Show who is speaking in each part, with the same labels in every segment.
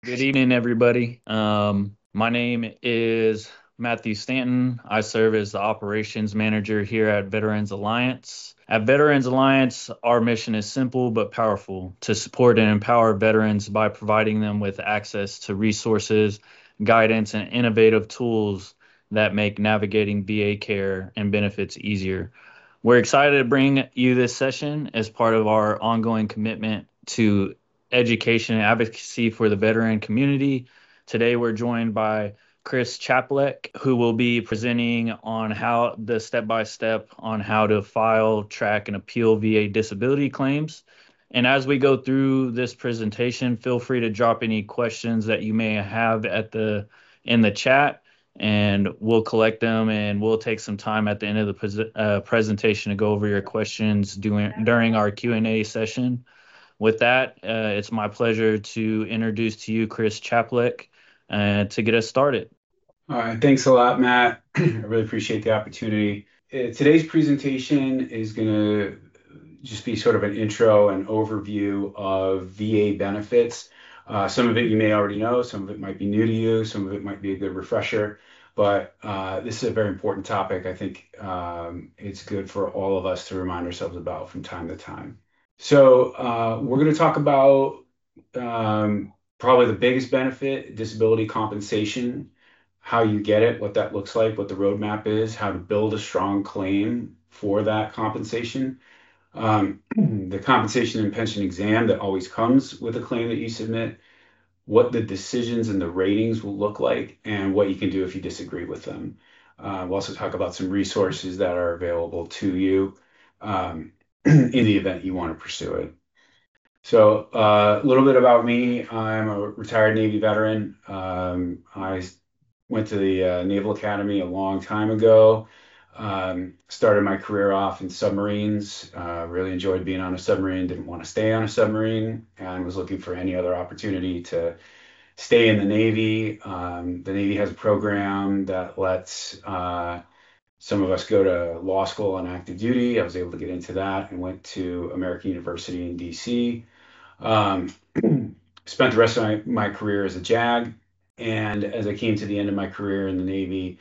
Speaker 1: Good evening, everybody. My name is Matthew Stanton. I serve as the operations manager here at Veterans Alliance. At Veterans Alliance, our mission is simple but powerful to support and empower veterans by providing them with access to resources, guidance, and innovative tools that make navigating VA care and benefits easier. We're excited to bring you this session as part of our ongoing commitment to education and advocacy for the veteran community. Today, we're joined by Chris Chaplek, who will be presenting on how the step by step on how to file, track, and appeal VA disability claims. And as we go through this presentation, feel free to drop any questions that you may have in the chat, and we'll collect them and we'll take some time at the end of the presentation to go over your questions during our Q&A session. With that, it's my pleasure to introduce to you Chris Chaplek to get us started.
Speaker 2: All right, thanks a lot, Matt. I really appreciate the opportunity. Today's presentation is going to just be sort of an intro and overview of VA benefits. Some of it you may already know, some of it might be new to you, some of it might be a good refresher, but this is a very important topic. I think it's good for all of us to remind ourselves about from time to time. So we're going to talk about probably the biggest benefit, disability compensation, how you get it, what that looks like, what the roadmap is, how to build a strong claim for that compensation, the compensation and pension exam that always comes with a claim that you submit, what the decisions and the ratings will look like, and what you can do if you disagree with them. We'll also talk about some resources that are available to you in the event you want to pursue it. So a little bit about me. I'm a retired Navy veteran. I went to the Naval Academy a long time ago. Started my career off in submarines. Really enjoyed being on a submarine. Didn't want to stay on a submarine, and was looking for any other opportunity to stay in the Navy. The Navy has a program that lets some of us go to law school on active duty. I was able to get into that and went to American University in DC. Um, Spent the rest of my career as a JAG. And as I came to the end of my career in the Navy,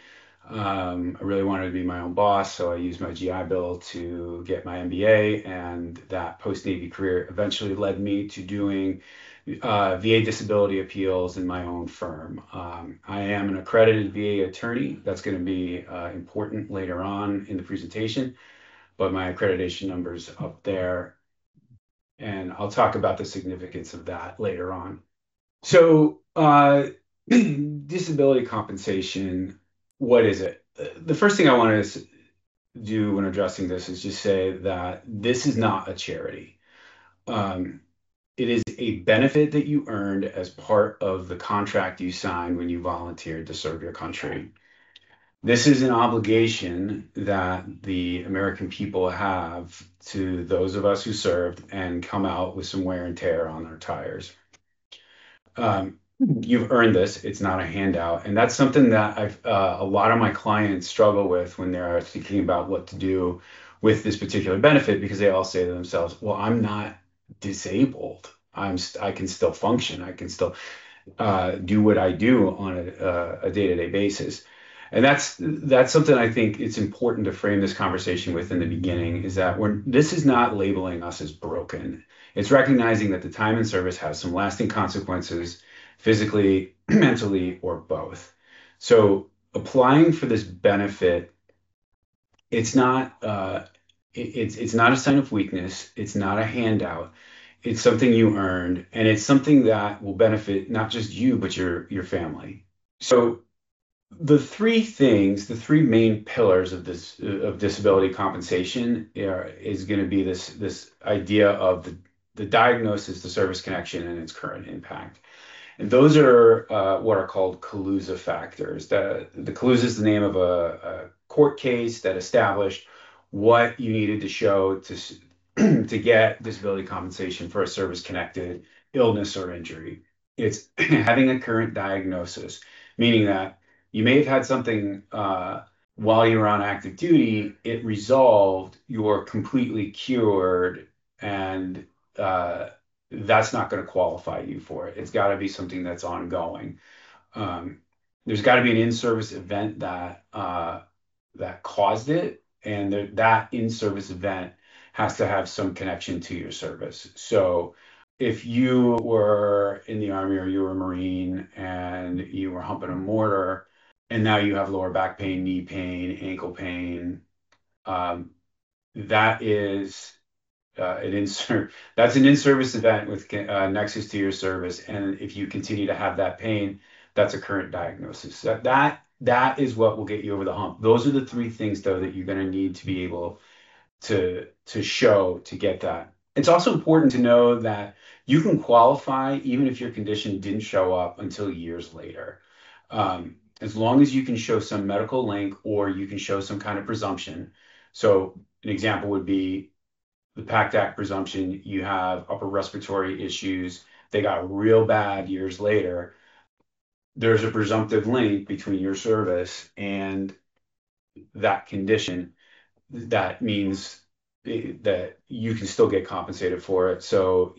Speaker 2: I really wanted to be my own boss. So I used my GI Bill to get my MBA. And that post Navy career eventually led me to doing VA disability appeals in my own firm. I am an accredited VA attorney. That's going to be important later on in the presentation, but my accreditation number's up there, and I'll talk about the significance of that later on. So, disability compensation, what is it? The first thing I want to do when addressing this is just say that this is not a charity. Um, it is a benefit that you earned as part of the contract you signed when you volunteered to serve your country. This is an obligation that the American people have to those of us who served and come out with some wear and tear on their tires. You've earned this. It's not a handout. And that's something that a lot of my clients struggle with when they're thinking about what to do with this particular benefit, because they all say to themselves, well, I'm not disabled. I can still function. I can still do what I do on a day-to-day basis. And that's something I think it's important to frame this conversation with in the beginning, is that this is not labeling us as broken. It's recognizing that the time in service has some lasting consequences, physically, mentally, or both. So applying for this benefit, it's not it's not a sign of weakness. It's not a handout. It's something you earned, and it's something that will benefit not just you, but your family. So the three main pillars of this of disability compensation is going to be this idea of the diagnosis, the service connection, and its current impact. And those are what are called Calusa factors. The Calusa is the name of a court case that established what you needed to show to get disability compensation for a service-connected illness or injury. It's having a current diagnosis, meaning that you may have had something while you were on active duty, it resolved, you're completely cured, and that's not going to qualify you for it. It's got to be something that's ongoing. Um, there's got to be an in-service event that caused it, and that in-service event has to have some connection to your service. So if you were in the Army or you were a Marine and you were humping a mortar, and now you have lower back pain, knee pain, ankle pain, um, that is that's an in-service event with nexus to your service. And if you continue to have that pain, that's a current diagnosis. That is what will get you over the hump. Those are the three things, though, that you're going to need to be able to show to get that. It's also important to know that you can qualify even if your condition didn't show up until years later. As long as you can show some medical link or you can show some kind of presumption. So an example would be the PACT Act presumption. You have upper respiratory issues. They got real bad years later. There's a presumptive link between your service and that condition. That means that you can still get compensated for it. So,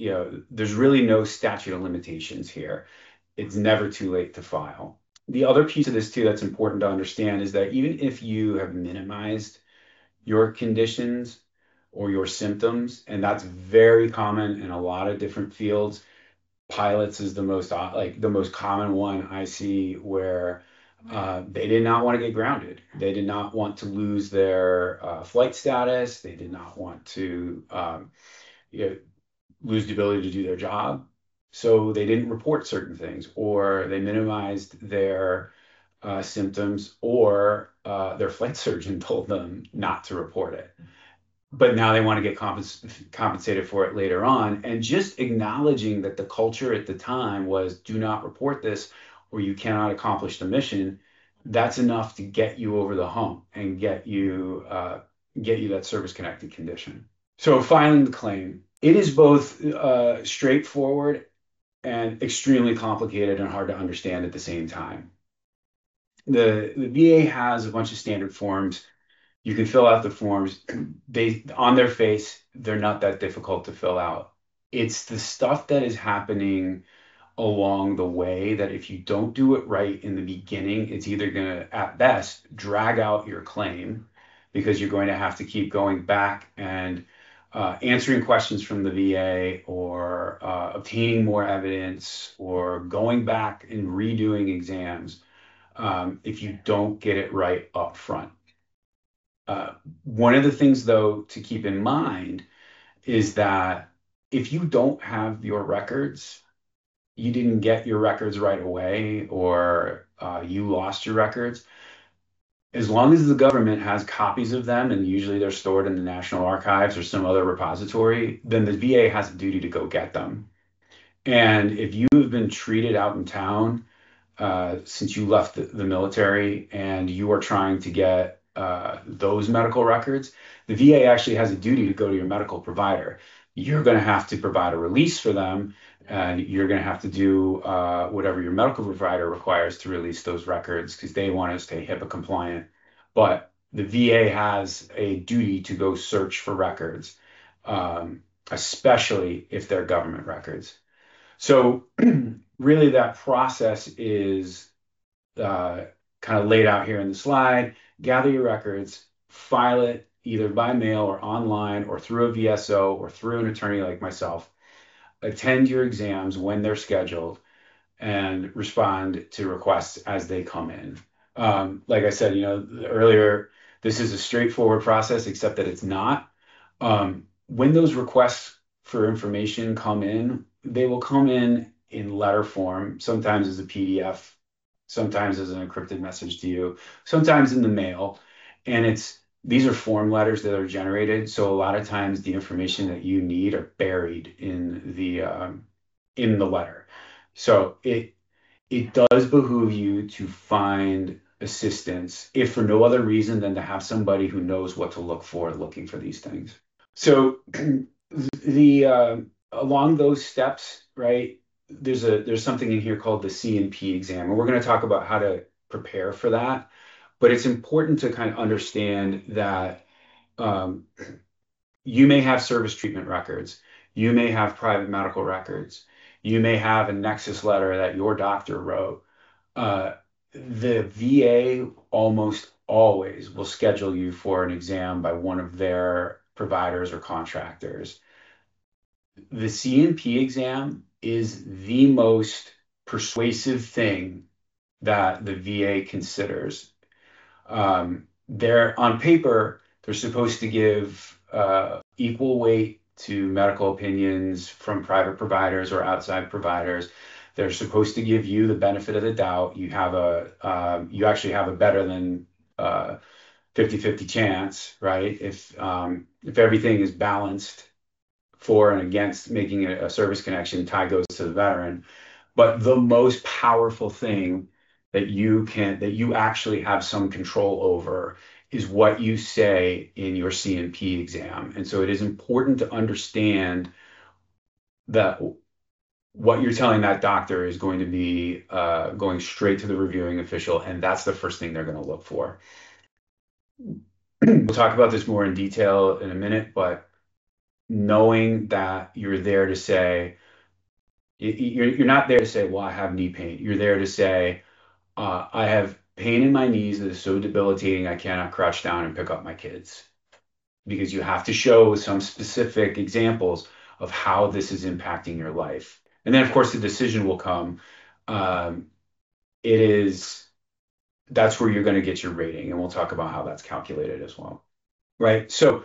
Speaker 2: there's really no statute of limitations here. It's never too late to file. The other piece of this too that's important to understand is that even if you have minimized your conditions or your symptoms, and that's very common in a lot of different fields. Pilots is the most common one I see where they did not want to get grounded. They did not want to lose their flight status. They did not want to you know, lose the ability to do their job. So they didn't report certain things, or they minimized their symptoms, or their flight surgeon told them not to report it. But now they want to get compensated for it later on. And just acknowledging that the culture at the time was do not report this or you cannot accomplish the mission, that's enough to get you over the hump and get you that service connected condition. So filing the claim, it is both straightforward and extremely complicated and hard to understand at the same time. The VA has a bunch of standard forms. You can fill out the forms. They on their face, they're not that difficult to fill out. It's the stuff that is happening along the way that if you don't do it right in the beginning, it's either going to, at best, drag out your claim because you're going to have to keep going back and answering questions from the VA or obtaining more evidence or going back and redoing exams if you don't get it right up front. One of the things, though, to keep in mind is that if you don't have your records, you didn't get your records right away, or you lost your records, as long as the government has copies of them, and usually they're stored in the National Archives or some other repository, then the VA has a duty to go get them. And if you have been treated out in town since you left the military and you are trying to get those medical records, the VA actually has a duty to go to your medical provider. You're going to have to provide a release for them, and you're going to have to do whatever your medical provider requires to release those records because they want to stay HIPAA compliant. But the VA has a duty to go search for records, especially if they're government records. So really that process is kind of laid out here in the slide. Gather your records, file it either by mail or online or through a VSO or through an attorney like myself. Attend your exams when they're scheduled and respond to requests as they come in. Like I said, earlier, this is a straightforward process, except that it's not. When those requests for information come in, they will come in letter form, sometimes as a PDF, sometimes as an encrypted message to you, sometimes in the mail. And these are form letters that are generated. So a lot of times the information that you need are buried in the letter. So it does behoove you to find assistance, if for no other reason than to have somebody who knows what to look for looking for these things. So the along those steps, right? There's something in here called the C&P exam, and we're going to talk about how to prepare for that. But it's important to kind of understand that you may have service treatment records. You may have private medical records. You may have a nexus letter that your doctor wrote. Uh, the VA almost always will schedule you for an exam by one of their providers or contractors. The CNP exam is the most persuasive thing that the VA considers. They're on paper, they're supposed to give equal weight to medical opinions from private providers or outside providers. They're supposed to give you the benefit of the doubt. You actually have a better than 50-50 chance, right? If everything is balanced for and against making a service connection, tie goes to the veteran. But the most powerful thing that you actually have some control over is what you say in your CNP exam. And so it is important to understand that what you're telling that doctor is going to be going straight to the reviewing official, and that's the first thing they're going to look for. We'll talk about this more in detail in a minute, but knowing that you're there to say, you're not there to say, well, I have knee pain. You're there to say, I have pain in my knees that is so debilitating I cannot crouch down and pick up my kids. Because you have to show some specific examples of how this is impacting your life. And then, of course, the decision will come. Um, it is That's where you're going to get your rating, and we'll talk about how that's calculated as well. Right. So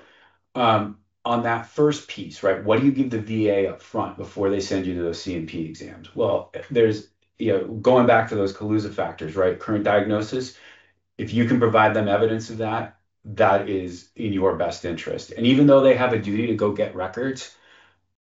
Speaker 2: on that first piece, right, what do you give the VA up front before they send you to those CMP exams? Well, there's, going back to those Kaluza factors, right? Current diagnosis, if you can provide them evidence of that, that is in your best interest. And even though they have a duty to go get records,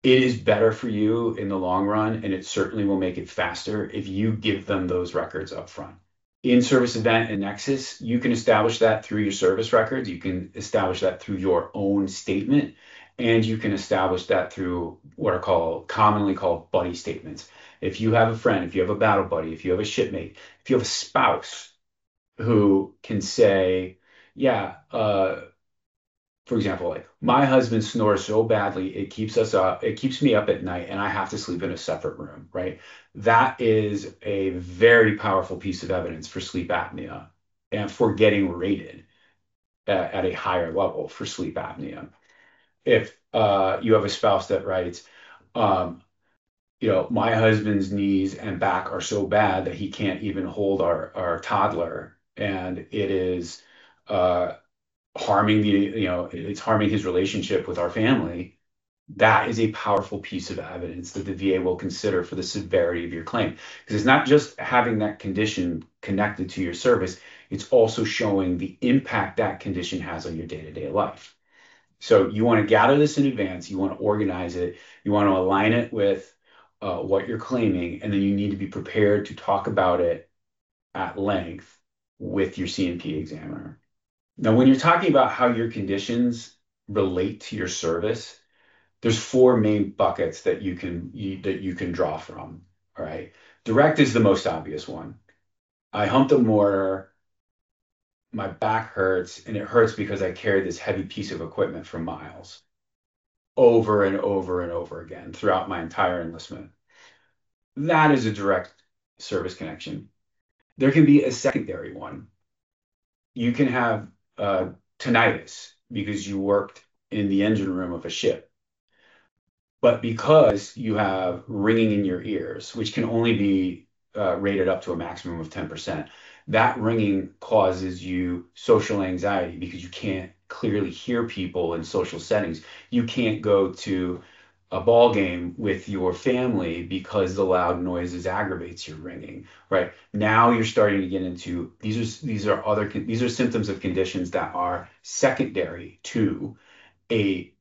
Speaker 2: it is better for you in the long run, and it certainly will make it faster if you give them those records up front. In-service event and nexus, you can establish that through your service records. You can establish that through your own statement, and you can establish that through what are commonly called buddy statements. If you have a friend, if you have a battle buddy, if you have a shipmate, if you have a spouse who can say, yeah, for example, like my husband snores so badly, it keeps me up at night and I have to sleep in a separate room, right? That is a very powerful piece of evidence for sleep apnea and for getting rated at a higher level for sleep apnea. If you have a spouse that writes, um, my husband's knees and back are so bad that he can't even hold our toddler, and it is uh, it's harming his relationship with our family. That is a powerful piece of evidence that the VA will consider for the severity of your claim. Because it's not just having that condition connected to your service, it's also showing the impact that condition has on your day-to-day life. So you want to gather this in advance, you want to organize it, you want to align it with what you're claiming, and then you need to be prepared to talk about it at length with your CNP examiner. Now, when you're talking about how your conditions relate to your service, there's four main buckets that you can draw from. All right. Direct is the most obvious one. I humped a mortar, my back hurts, and it hurts because I carried this heavy piece of equipment for miles over and over and over again throughout my entire enlistment. That is a direct service connection. There can be a secondary one. You can have tinnitus because you worked in the engine room of a ship. But because you have ringing in your ears, which can only be rated up to a maximum of 10%, that ringing causes you social anxiety because you can't clearly hear people in social settings. You can't go to a ball game with your family because the loud noises aggravates your ringing, right? Now you're starting to get into these are symptoms of conditions that are secondary to a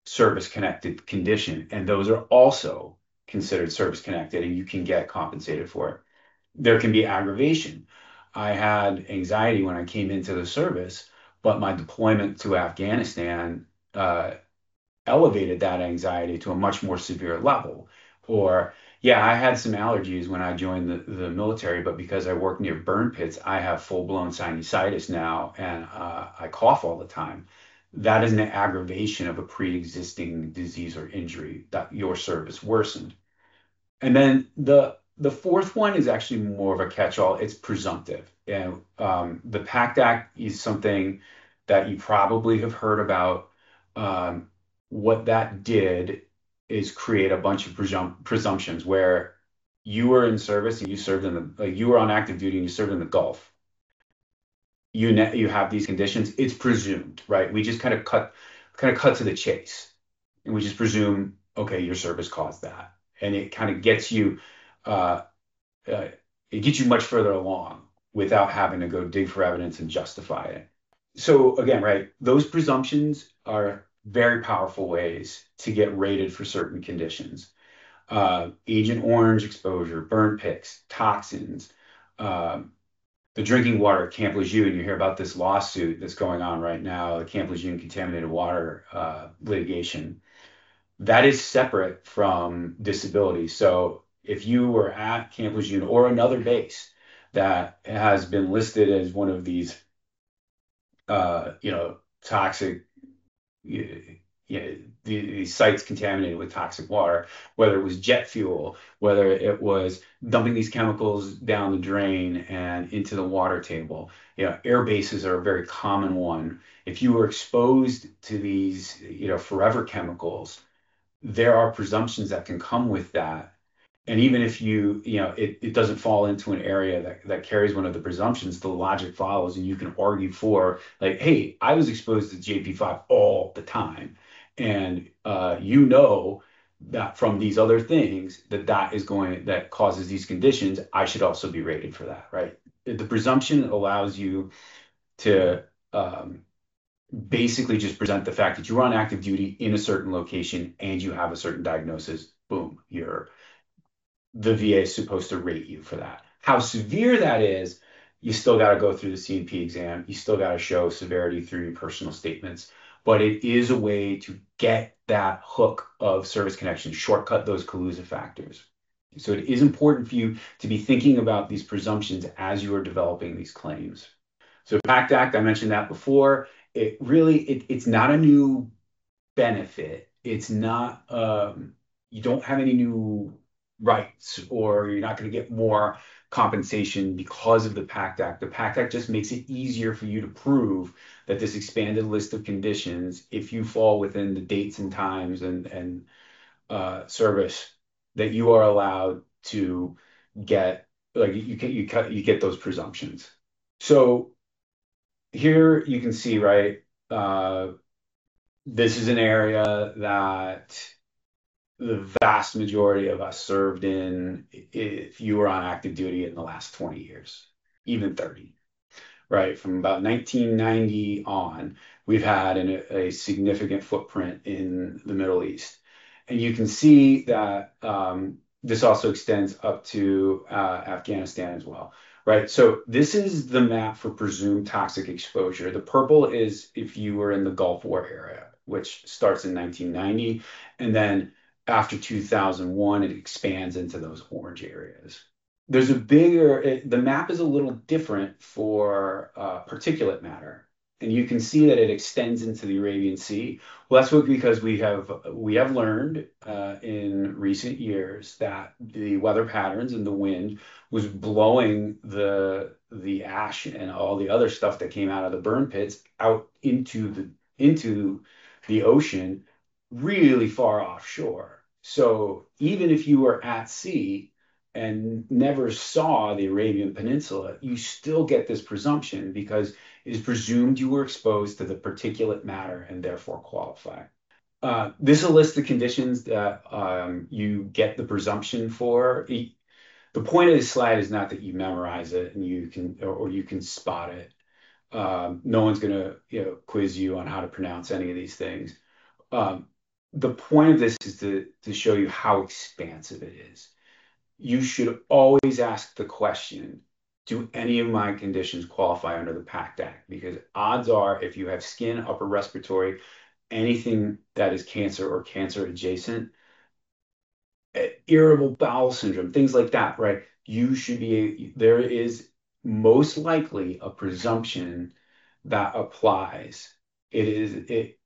Speaker 2: service connected condition, and those are also considered service connected, and you can get compensated for it. There can be aggravation. I had anxiety when I came into the service, but my deployment to Afghanistan elevated that anxiety to a much more severe level. Or, yeah, I had some allergies when I joined the military, but because I work near burn pits, I have full blown sinusitis now, and I cough all the time. that is an aggravation of a pre-existing disease or injury that your service worsened. And then the fourth one is actually more of a catch-all. It's presumptive. And the PACT Act is something that you probably have heard about. Um, what that did is create a bunch of presumptions where you were in service and you served in the like you were on active duty and you served in the Gulf. You have these conditions. It's presumed, right? We just kind of cut to the chase, and we just presume, okay, your service caused that, and it kind of uh, gets you much further along without having to go dig for evidence and justify it. So again, right, those presumptions are very powerful ways to get rated for certain conditions. Agent Orange exposure, burn pits, toxins, um, the drinking water at Camp Lejeune. You hear about this lawsuit that's going on right now, the Camp Lejeune contaminated water litigation. That is separate from disability. So if you were at Camp Lejeune or another base that has been listed as one of these, toxic, these sites contaminated with toxic water, whether it was jet fuel, whether it was dumping these chemicals down the drain and into the water table. Air bases are a very common one. If you were exposed to these, forever chemicals, there are presumptions that can come with that. And even if it doesn't fall into an area that carries one of the presumptions, the logic follows, and you can argue for, like, hey, I was exposed to JP5 all the time. And that from these other things that causes these conditions, I should also be rated for that, right? The presumption allows you to basically just present the fact that you were on active duty in a certain location and you have a certain diagnosis. Boom, the VA is supposed to rate you for that. How severe that is, you still got to go through the C&P exam. You still got to show severity through your personal statements. But it is a way to get that hook of service connection, shortcut those collusive factors. So it is important for you to be thinking about these presumptions as you are developing these claims. So PACT Act, I mentioned that before. It's not a new benefit. It's not, you don't have any new rights, or you're not going to get more compensation because of the PACT Act. The PACT Act just makes it easier for you to prove that this expanded list of conditions, if you fall within the dates and times and service, that you are allowed to get, like, you get those presumptions. So here you can see, right, this is an area that the vast majority of us served in if you were on active duty in the last 20 years, even 30, right? From about 1990 on, we've had a significant footprint in the Middle East. And you can see that this also extends up to Afghanistan as well, right? So this is the map for presumed toxic exposure. The purple is if you were in the Gulf War area, which starts in 1990. And then after 2001, it expands into those orange areas. The map is a little different for particulate matter. And you can see that it extends into the Arabian Sea. Well, because we have learned in recent years that the weather patterns and the wind was blowing the ash and all the other stuff that came out of the burn pits out into the ocean really far offshore. So even if you were at sea and never saw the Arabian Peninsula, you still get this presumption because it is presumed you were exposed to the particulate matter and therefore qualify. This is a list of conditions that you get the presumption for. The point of this slide is not that you memorize it and you can spot it. No one's going to quiz you on how to pronounce any of these things. The point of this is to show you how expansive it is. You should always ask the question, do any of my conditions qualify under the PACT Act? Because odds are, if you have skin, upper respiratory, anything that is cancer or cancer adjacent, irritable bowel syndrome, things like that, right? There is most likely a presumption that applies it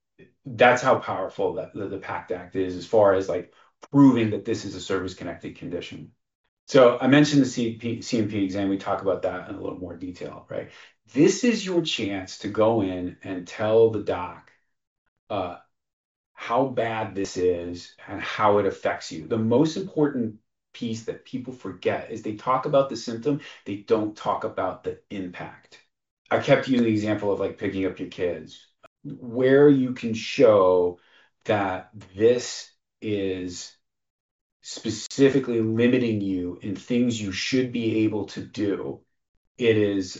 Speaker 2: that's how powerful the PACT Act is as far as like proving that this is a service-connected condition. So I mentioned the CMP exam. We talk about that in a little more detail, right? This is your chance to go in and tell the doc uh, how bad this is and how it affects you. The most important piece that people forget is they talk about the symptom, they don't talk about the impact. I kept using the example of like picking up your kids, where you can show that this is specifically limiting you in things you should be able to do. It's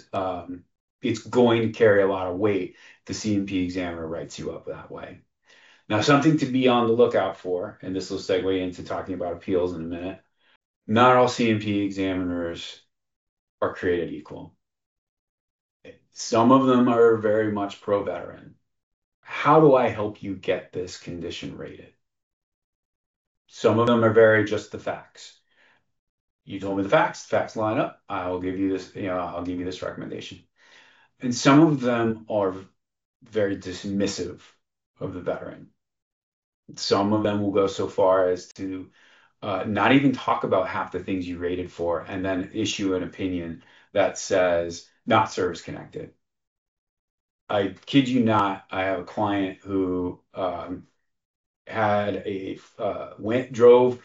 Speaker 2: going to carry a lot of weight. The CMP examiner writes you up that way. Now, something to be on the lookout for, and this will segue into talking about appeals in a minute. Not all CMP examiners are created equal. Some of them are very much pro-veteran. How do I help you get this condition rated? Some of them are very just the facts. You told me the facts line up. I'll give you this, I'll give you this recommendation. And some of them are very dismissive of the veteran. Some of them will go so far as to not even talk about half the things you rated for and then issue an opinion that says not service connected. I kid you not, I have a client who drove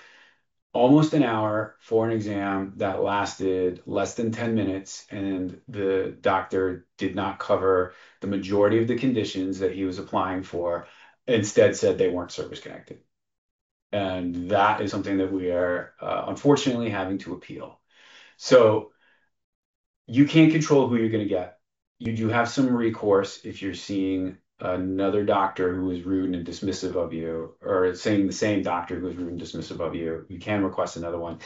Speaker 2: almost an hour for an exam that lasted less than 10 minutes, and the doctor did not cover the majority of the conditions that he was applying for, instead said they weren't service connected. And that is something that we are unfortunately having to appeal. So you can't control who you're going to get. You do have some recourse if you're seeing another doctor who is rude and dismissive of you, or seeing the same doctor who is rude and dismissive of you. You can request another one.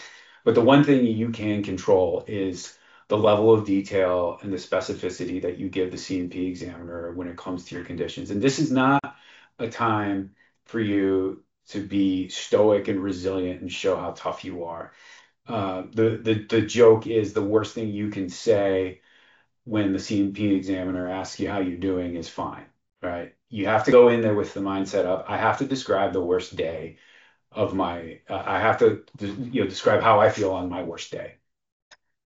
Speaker 2: But the one thing you can control is the level of detail and the specificity that you give the CMP examiner when it comes to your conditions. And this is not a time for you to be stoic and resilient and show how tough you are. The joke is the worst thing you can say when the CMP examiner asks you how you're doing is fine, right? You have to go in there with the mindset of, I have to describe the worst day of I have to, describe how I feel on my worst day,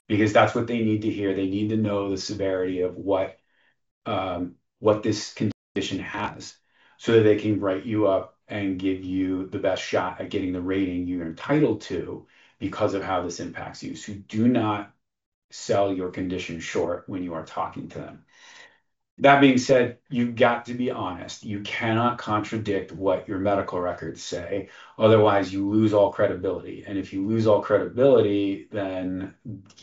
Speaker 2: because that's what they need to hear. They need to know the severity of what this condition has, so that they can write you up and give you the best shot at getting the rating you're entitled to because of how this impacts you. So do not sell your condition short when you are talking to them. That being said, you've got to be honest. You cannot contradict what your medical records say. Otherwise, you lose all credibility. And if you lose all credibility, then if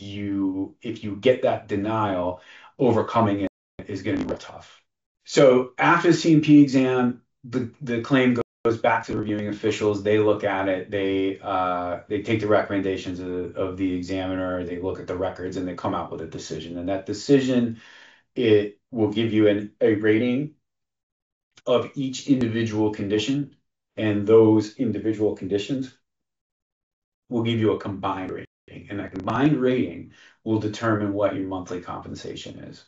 Speaker 2: you get that denial, overcoming it is going to be real tough. So after the CMP exam, the claim goes back to the reviewing officials. They look at it. They take the recommendations of the examiner. They look at the records and they come out with a decision. And that decision, it will give you a rating of each individual condition, and those individual conditions will give you a combined rating. And that combined rating will determine what your monthly compensation is.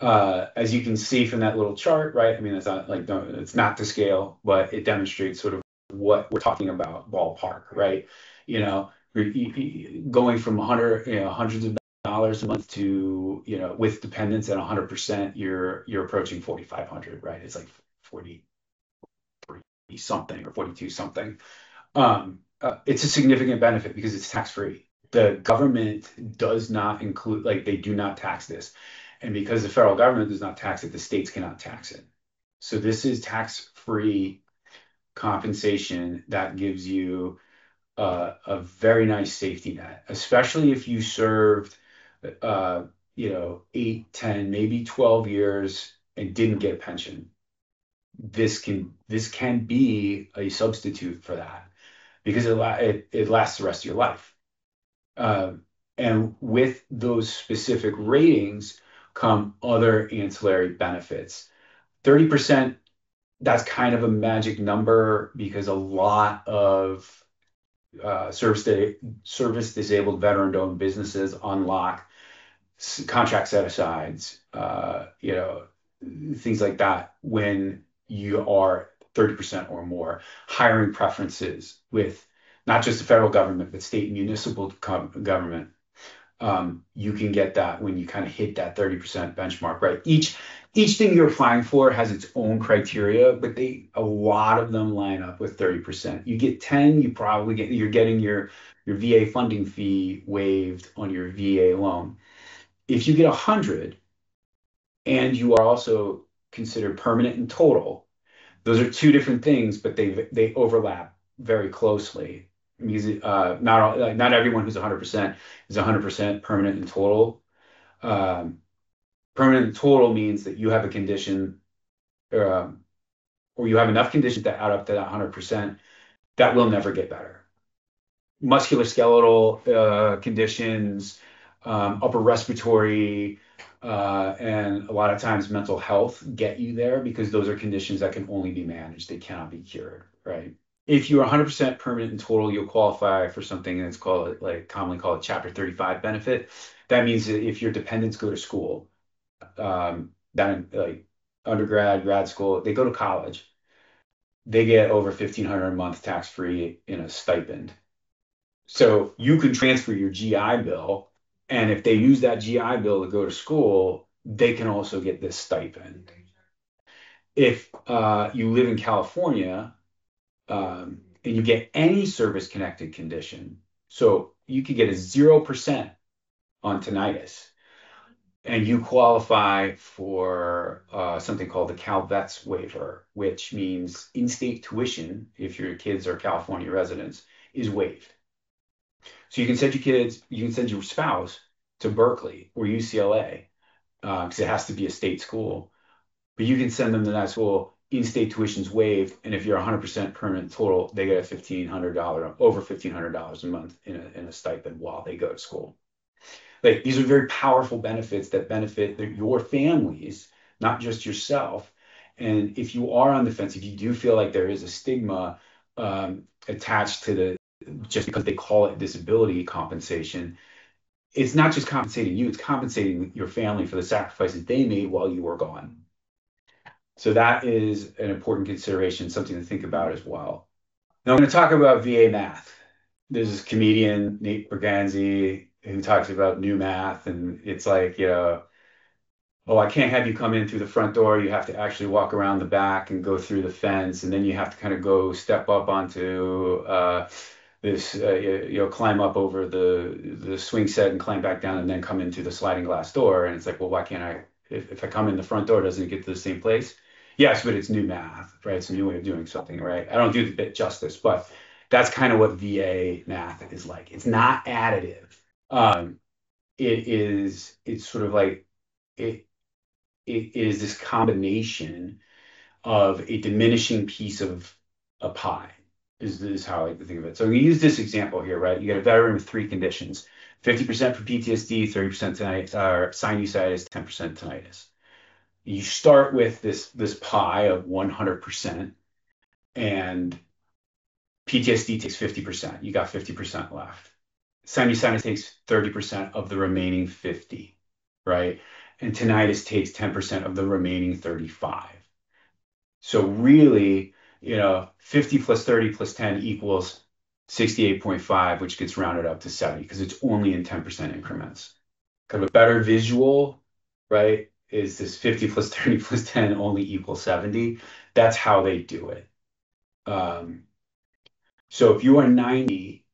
Speaker 2: As you can see from that little chart, right? I mean, it's not to scale, but it demonstrates sort of what we're talking about, ballpark, right? Going from hundreds of dollars a month to, with dependents at 100%, you're approaching 4,500, right? It's like 43 something or 42 something. It's a significant benefit because it's tax free. The government does not include, like, they do not tax this. And because the federal government does not tax it, the states cannot tax it. So this is tax-free compensation that gives you a very nice safety net, especially if you served, 8, 10, maybe 12 years and didn't get a pension. This can be a substitute for that, because it lasts the rest of your life. And with those specific ratings come other ancillary benefits. 30%, that's kind of a magic number because a lot of service disabled veteran-owned businesses unlock contract set asides, things like that when you are 30% or more. Hiring preferences with not just the federal government, but state and municipal government. You can get that when you kind of hit that 30% benchmark, right? Each thing you're applying for has its own criteria, but a lot of them line up with 30%. You get 10, you're getting your VA funding fee waived on your VA loan. If you get 100 and you are also considered permanent and total, those are two different things, but they overlap very closely. Because not everyone who's 100% is 100% permanent and total. Um, Permanent and total means that you have a condition, uh, or you have enough conditions that add up to that 100% that will never get better. Musculoskeletal conditions, upper respiratory, and a lot of times mental health get you there because those are conditions that can only be managed. They cannot be cured, right? If you're 100% permanent and total, you'll qualify for something that's called, like, commonly called Chapter 35 benefit. That means that if your dependents go to school, down in, like, undergrad, grad school, they go to college, they get over 1,500 a month tax free in a stipend. So you can transfer your GI Bill, and if they use that GI Bill to go to school, they can also get this stipend. If you live in California, and you get any service-connected condition, so you could get a 0% on tinnitus, and you qualify for something called the CalVets waiver, which means in-state tuition, if your kids are California residents, is waived. So you can send your spouse to Berkeley or UCLA, because it has to be a state school, but you can send them to that school, in-state tuition's waived, and if you're 100% permanent total, they get a over $1,500 a month in a stipend while they go to school. Like, these are very powerful benefits that benefit your families, not just yourself. And if you are on the fence, if you do feel like there is a stigma attached to just because they call it disability compensation, it's not just compensating you, it's compensating your family for the sacrifices they made while you were gone. So that is an important consideration, something to think about as well. Now I'm going to talk about VA math. There's this comedian, Nate Bargatze, who talks about new math, and it's like, oh, I can't have you come in through the front door. You have to actually walk around the back and go through the fence, and then you have to kind of go step up onto this, climb up over the swing set and climb back down, and then come into the sliding glass door. And it's like, well, why can't I? If I come in the front door, doesn't it get to the same place? Yes, but it's new math, right? It's a new way of doing something, right? I don't do the bit justice, but that's kind of what VA math is like. It's not additive. It's sort of like it, it is this combination of a diminishing piece of a pie, is how I like to think of it. So we use this example here, right? You got a veteran with three conditions: 50% for PTSD, 30% tinnitus, sinusitis, 10% tinnitus. You start with this pie of 100%, and PTSD takes 50%. You got 50% left. Sinusitis takes 30% of the remaining 50, right? And tinnitus takes 10% of the remaining 35. So really, 50 plus 30 plus 10 equals 68.5, which gets rounded up to 70 because it's only in 10% increments. Kind of a better visual, right, is this 50 plus 30 plus 10 only equals 70. That's how they do it. So if you are 90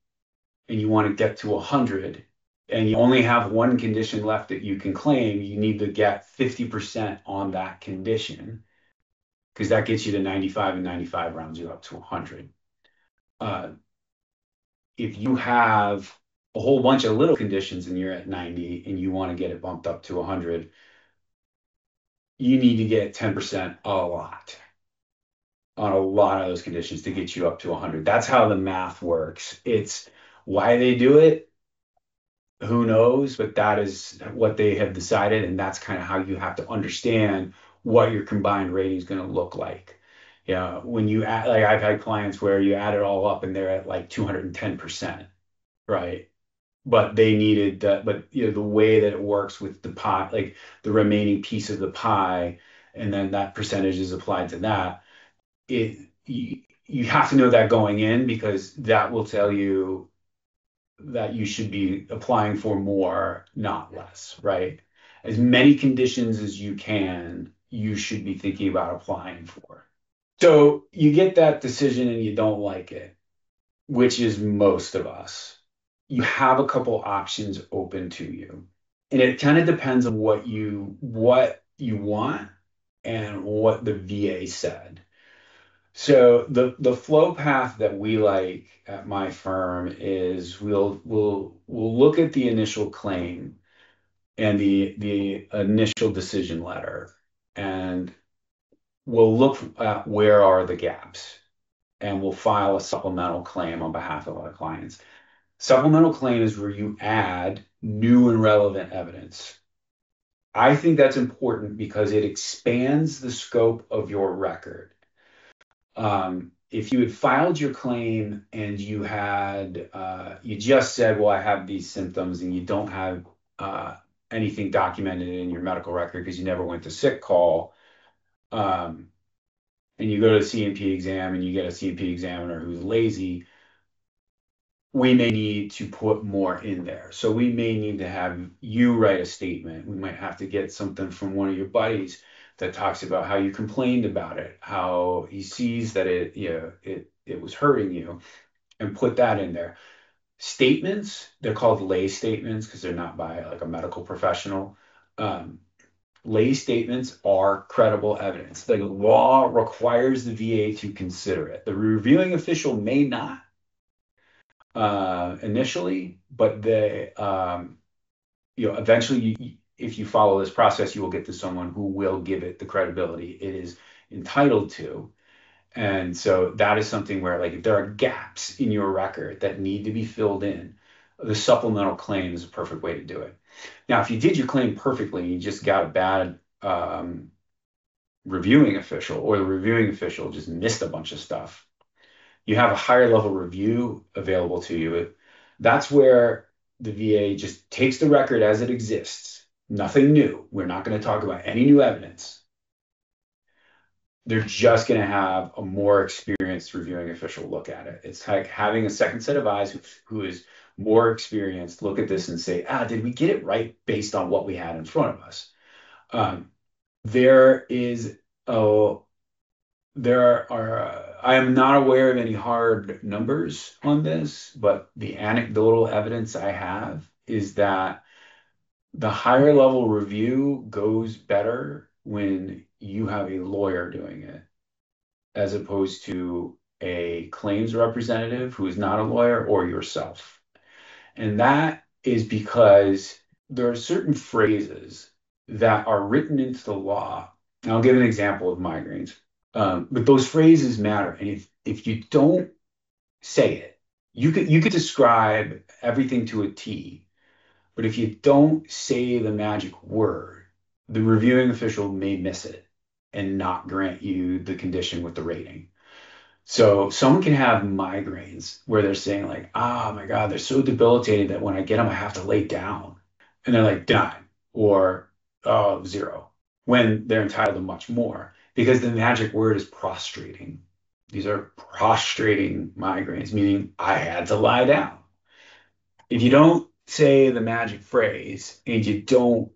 Speaker 2: and you want to get to 100 and you only have one condition left that you can claim, you need to get 50% on that condition, because that gets you to 95, and 95 rounds you up to 100. If you have a whole bunch of little conditions and you're at 90 and you want to get it bumped up to 100, you need to get 10% a lot on a lot of those conditions to get you up to 100. That's how the math works. It's why they do it, who knows, but that is what they have decided, and that's kind of how you have to understand what your combined rating is going to look like. Yeah, when you add, like, I've had clients where you add it all up and they're at like 210%, right? But they needed, but the way that it works with the pie, like the remaining piece of the pie, and then that percentage is applied to that. You have to know that going in, because that will tell you that you should be applying for more, not less, right? As many conditions as you can, you should be thinking about applying for. So you get that decision and you don't like it, which is most of us. You have a couple options open to you. And it kind of depends on what you want and what the VA said. So the flow path that we like at my firm is we'll look at the initial claim and the initial decision letter, and we'll look at where are the gaps, and we'll file a supplemental claim on behalf of our clients. Supplemental claim is where you add new and relevant evidence. I think that's important because it expands the scope of your record. If you had filed your claim and you just said, well, I have these symptoms, and you don't have anything documented in your medical record because you never went to sick call, and you go to the C&P exam and you get a C&P examiner who's lazy, we may need to put more in there. So we may need to have you write a statement. We might have to get something from one of your buddies that talks about how you complained about it, how he sees that it was hurting you, and put that in there. Statements, they're called lay statements because they're not by like a medical professional. Lay statements are credible evidence. The law requires the VA to consider it. The reviewing official may not initially, but eventually, if you follow this process, you will get to someone who will give it the credibility it is entitled to. And so that is something where, like, if there are gaps in your record that need to be filled in, the supplemental claim is a perfect way to do it. Now, if you did your claim perfectly and you just got a bad reviewing official, or the reviewing official just missed a bunch of stuff, you have a higher level review available to you. That's where the VA just takes the record as it exists. Nothing new. We're not going to talk about any new evidence. They're just going to have a more experienced reviewing official look at it. It's like having a second set of eyes who is more experienced look at this and say, did we get it right based on what we had in front of us? I am not aware of any hard numbers on this, but the anecdotal evidence I have is that the higher level review goes better when you have a lawyer doing it, as opposed to a claims representative who is not a lawyer, or yourself. And that is because there are certain phrases that are written into the law. And I'll give an example of migraines. But those phrases matter. And if you don't say it, you could describe everything to a T. But if you don't say the magic word, the reviewing official may miss it and not grant you the condition with the rating. So someone can have migraines where they're saying like, oh my God, they're so debilitating that when I get them, I have to lay down. And they're like, done, or 0, when they're entitled to much more, because the magic word is prostrating. These are prostrating migraines, meaning I had to lie down. If you don't say the magic phrase and you don't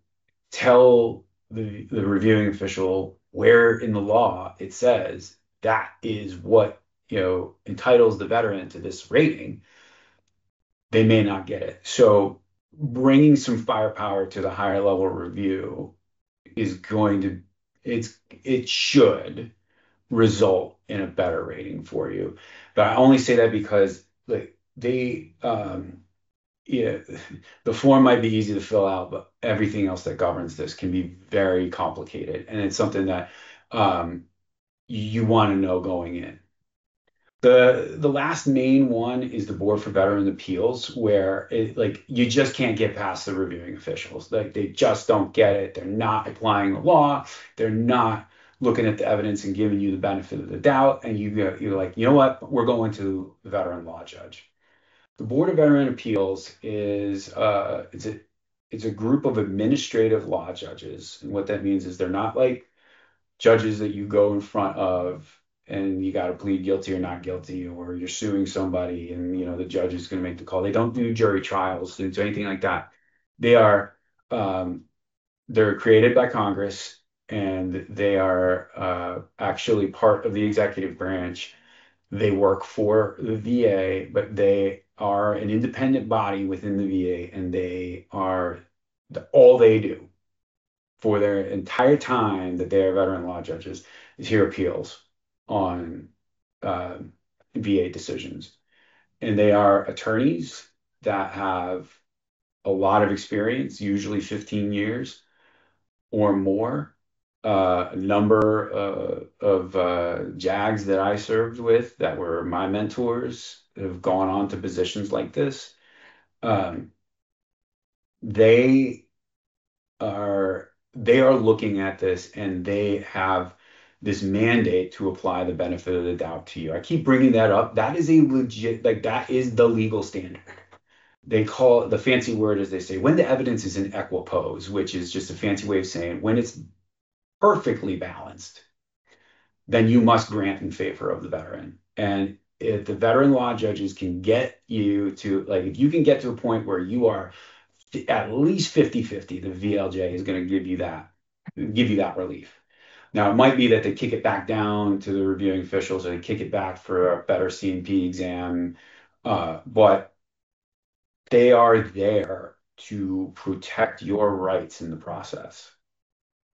Speaker 2: tell the reviewing official where in the law it says that is what entitles the veteran to this rating, they may not get it. So bringing some firepower to the higher level review is it should result in a better rating for you. But I only say that because like the form might be easy to fill out, but everything else that governs this can be very complicated, and it's something that you want to know going in. The last main one is the Board for Veteran Appeals, where you just can't get past the reviewing officials. Like, they just don't get it. They're not applying the law. They're not looking at the evidence and giving you the benefit of the doubt. And you're like, you know what? We're going to the veteran law judge. The Board of Veteran Appeals is it's a group of administrative law judges, and what that means is they're not like judges that you go in front of and you got to plead guilty or not guilty, or you're suing somebody and the judge is going to make the call. They don't do jury trials, they don't do anything like that. They are um, they're created by Congress, and they are actually part of the executive branch. They work for the VA, but they are an independent body within the VA, and they are all they do for their entire time that they are veteran law judges is hear appeals on uh, VA decisions. And they are attorneys that have a lot of experience, usually 15 years or more. A number of JAGs that I served with that were my mentors have gone on to positions like this. Um, they they are looking at this, and they have this mandate to apply the benefit of the doubt to you. I keep bringing that up. That is a legit, like that is the legal standard. They call the fancy word, as they say, when the evidence is in equipoise, which is just a fancy way of saying when it's perfectly balanced, then you must grant in favor of the veteran. And if the veteran law judges can get you to, like, if you can get to a point where you are at least 50-50, the VLJ is going to give you that relief. Now, it might be that they kick it back down to the reviewing officials, or they kick it back for a better C&P exam, but they are there to protect your rights in the process.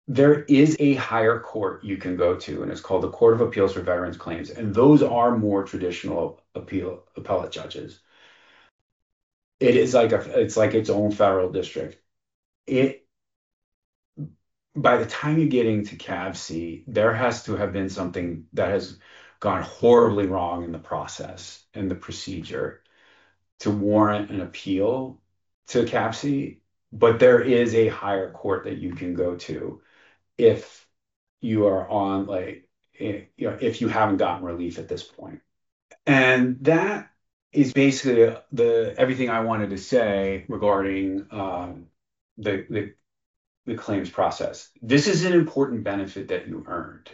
Speaker 2: There is a higher court you can go to, and it's called the Court of Appeals for Veterans Claims, and those are more traditional appellate judges. It is it's like its own federal district. It By the time you get into CAVC, there has to have been something that has gone horribly wrong in the process and the procedure to warrant an appeal to CAVC, but there is a higher court that you can go to if you are on, like, if you haven't gotten relief at this point. And that is basically the everything I wanted to say regarding the the claims process. This is an important benefit that you earned.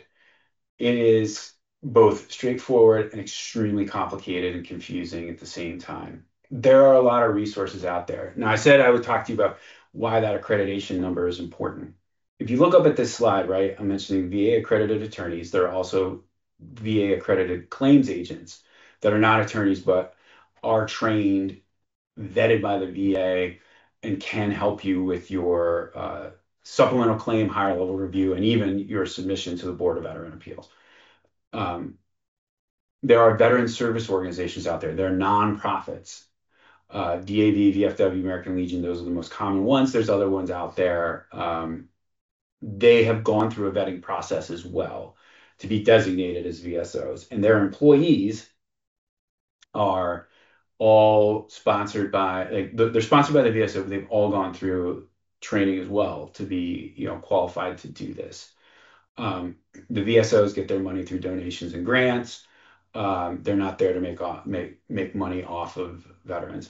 Speaker 2: It is both straightforward and extremely complicated and confusing at the same time. There are a lot of resources out there. Now, I said I would talk to you about why that accreditation number is important. If you look up at this slide, right, I'm mentioning VA accredited attorneys. There are also VA accredited claims agents that are not attorneys but are trained, vetted by the VA, and can help you with your supplemental claim, higher level review, and even your submission to the Board of Veteran Appeals. There are veteran service organizations out there. There are nonprofits, DAV, VFW, American Legion. Those are the most common ones. There's other ones out there. They have gone through a vetting process as well to be designated as VSOs, and their employees are all sponsored by, like, they're sponsored by the VSO, but they've all gone through training as well to be, qualified to do this. The VSOs get their money through donations and grants. They're not there to make money off of veterans.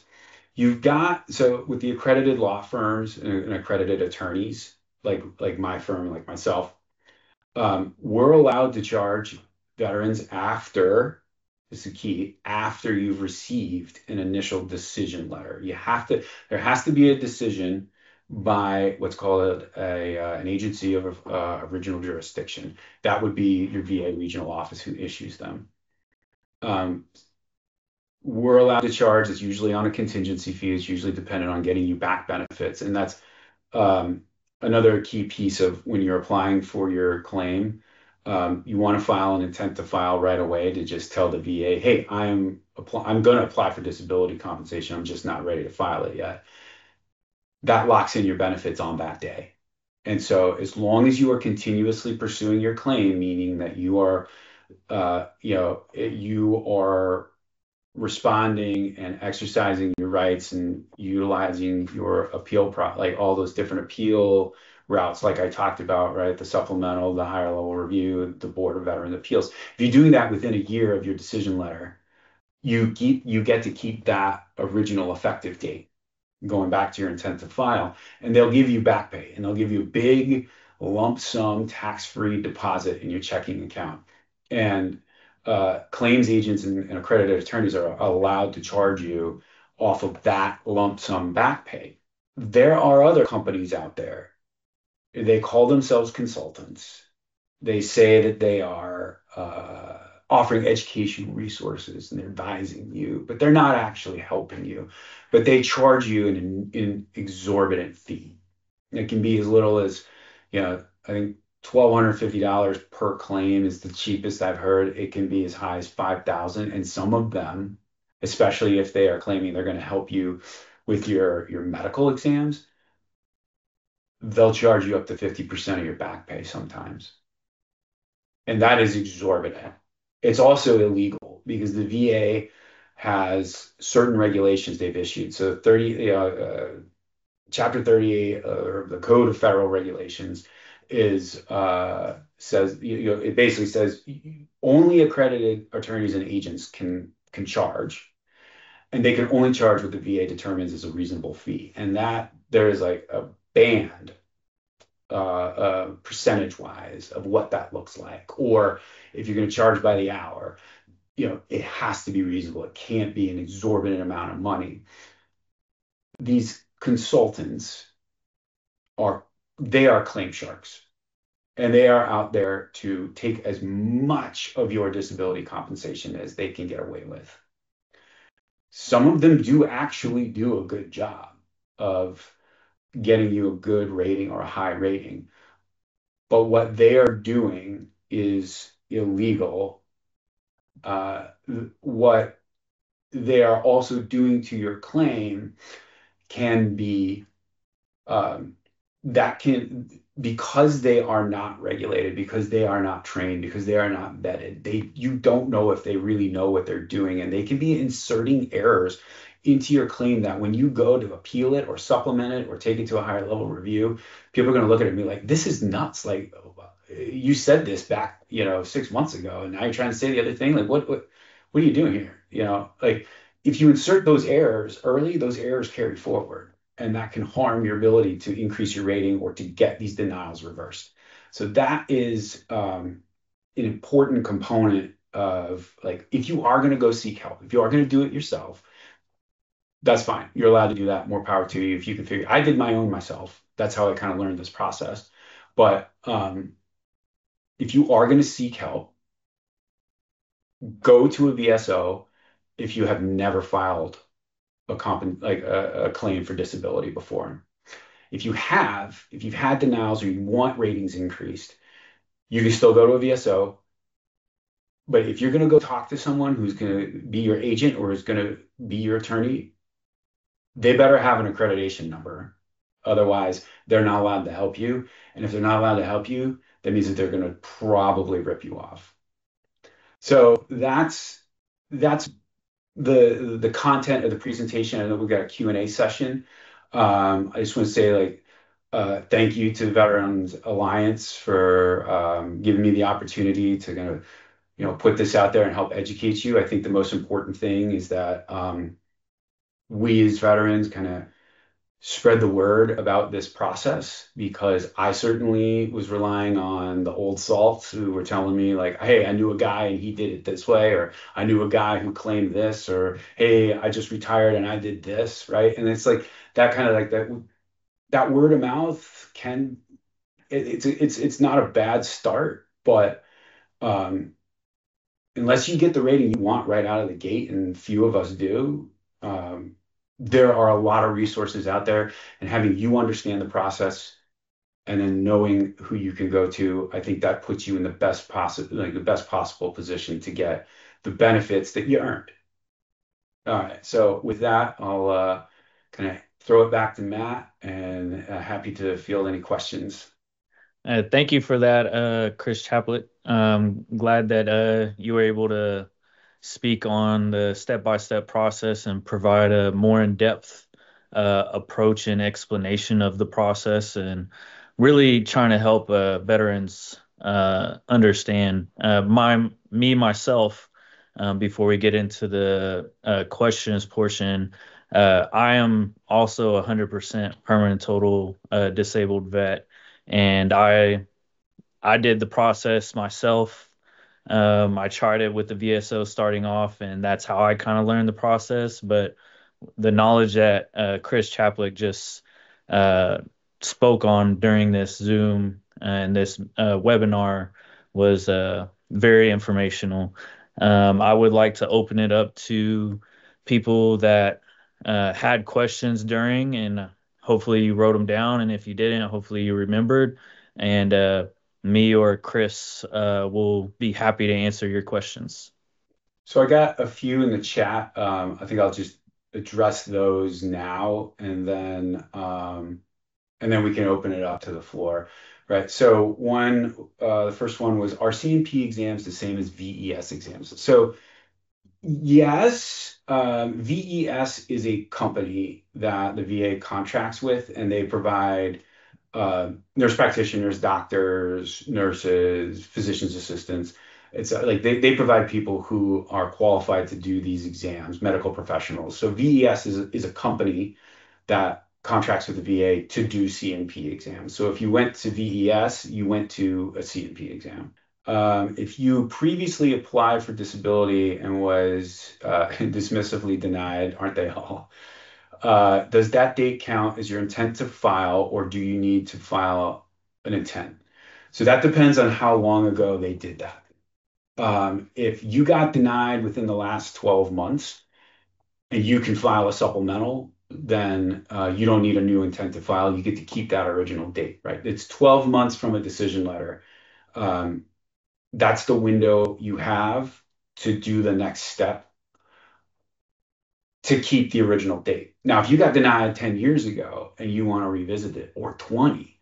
Speaker 2: So with the accredited law firms and accredited attorneys, like my firm, like myself, we're allowed to charge veterans after, this is the key, after you've received an initial decision letter. There has to be a decision by what's called an agency of original jurisdiction. That would be your VA regional office who issues them. We're allowed to charge. It's usually on a contingency fee. It's usually dependent on getting you back benefits. And that's another key piece of when you're applying for your claim. You want to file an intent to file right away to just tell the VA, hey, I'm going to apply for disability compensation. I'm just not ready to file it yet. That locks in your benefits on that day. And so as long as you are continuously pursuing your claim, meaning that you are responding and exercising your rights and utilizing your appeal, like all those different appeal routes, like I talked about, right? The supplemental, the higher level review, the Board of Veterans Appeals. If you're doing that within a year of your decision letter, you get to keep that original effective date, going back to your intent to file, and they'll give you back pay, and they'll give you big lump sum tax-free deposit in your checking account. And claims agents and accredited attorneys are allowed to charge you off of that lump sum back pay. There are other companies out there. They call themselves consultants. They say that they are offering educational resources and they're advising you, but they're not actually helping you. But they charge you an exorbitant fee. It can be as little as, I think $1,250 per claim is the cheapest I've heard. It can be as high as 5,000, and some of them, especially if they are claiming they're going to help you with your medical exams, they'll charge you up to 50% of your back pay sometimes. And that is exorbitant. It's also illegal because the VA has certain regulations they've issued. So Chapter 38 of the Code of Federal Regulations says it basically says only accredited attorneys and agents can charge, and they can only charge what the VA determines is a reasonable fee, and that there is like a band percentage wise of what that looks like. Or if you're going to charge by the hour, it has to be reasonable. It can't be an exorbitant amount of money. These consultants are claim sharks, and they are out there to take as much of your disability compensation as they can get away with. Some of them do actually do a good job of getting you a good rating or a high rating, but what they are doing is illegal. What they are also doing to your claim can be because they are not regulated, because they are not trained, because they are not vetted, you don't know if they really know what they're doing, and they can be inserting errors into your claim that when you go to appeal it or supplement it or take it to a higher level review, people are going to look at it and be like, this is nuts. Like, you said this back, 6 months ago, and now you're trying to say the other thing. Like, what are you doing here? Like, if you insert those errors early, those errors carry forward, and that can harm your ability to increase your rating or to get these denials reversed. So that is an important component of, like, if you are going to go seek help, if you are going to do it yourself, that's fine. You're allowed to do that. More power to you. If you can figure, I did my own myself. That's how I kind of learned this process. But if you are going to seek help, go to a VSO if you have never filed a claim for disability before. If you've had denials or you want ratings increased, you can still go to a VSO. But if you're going to go talk to someone who's going to be your agent or is going to be your attorney, they better have an accreditation number. Otherwise, they're not allowed to help you. And if they're not allowed to help you, that means that they're going to probably rip you off. So that's the content of the presentation. I know we've got a Q&A session. I just want to say, thank you to Veterans Alliance for giving me the opportunity to kind of, put this out there and help educate you. I think the most important thing is that we as veterans kind of spread the word about this process, because I certainly was relying on the old salts who were telling me, like, hey, I knew a guy and he did it this way, or I knew a guy who claimed this, or hey, I just retired and I did this, right? And it's like that kind of like that word of mouth it's not a bad start, but unless you get the rating you want right out of the gate, and few of us do, there are a lot of resources out there, and having you understand the process and then knowing who you can go to, I think that puts you in the best possible position to get the benefits that you earned. All right. So with that, I'll kind of throw it back to Matt, and happy to field any questions.
Speaker 1: Thank you for that, Chris Chaplet. Glad that you were able to speak on the step-by-step process and provide a more in-depth approach and explanation of the process, and really trying to help veterans understand. Myself, before we get into the questions portion, I am also 100% permanent total disabled vet. and I did the process myself. I tried it with the VSO starting off, and that's how I kind of learned the process. But the knowledge that Chris Chaplick just uh, spoke on during this Zoom and this webinar was very informational. I would like to open it up to people that had questions during, and hopefully you wrote them down. And if you didn't, hopefully you remembered. And me or Chris will be happy to answer your questions.
Speaker 2: So I got a few in the chat. I think I'll just address those now, and then we can open it up to the floor. Right. So the first one was, are CNP exams the same as VES exams? So yes, VES is a company that the VA contracts with, and they provide nurse practitioners, doctors, nurses, physician's assistants. It's like they provide people who are qualified to do these exams, medical professionals. So VES is a company that contracts with the VA to do CNP exams. So if you went to VES, you went to a CNP exam. If you previously applied for disability and was dismissively denied, aren't they all? Does that date count as your intent to file, or do you need to file an intent? So that depends on how long ago they did that. If you got denied within the last 12 months and you can file a supplemental, then you don't need a new intent to file. You get to keep that original date, right? It's 12 months from a decision letter. That's the window you have to do the next step to keep the original date. Now, if you got denied 10 years ago and you want to revisit it, or 20,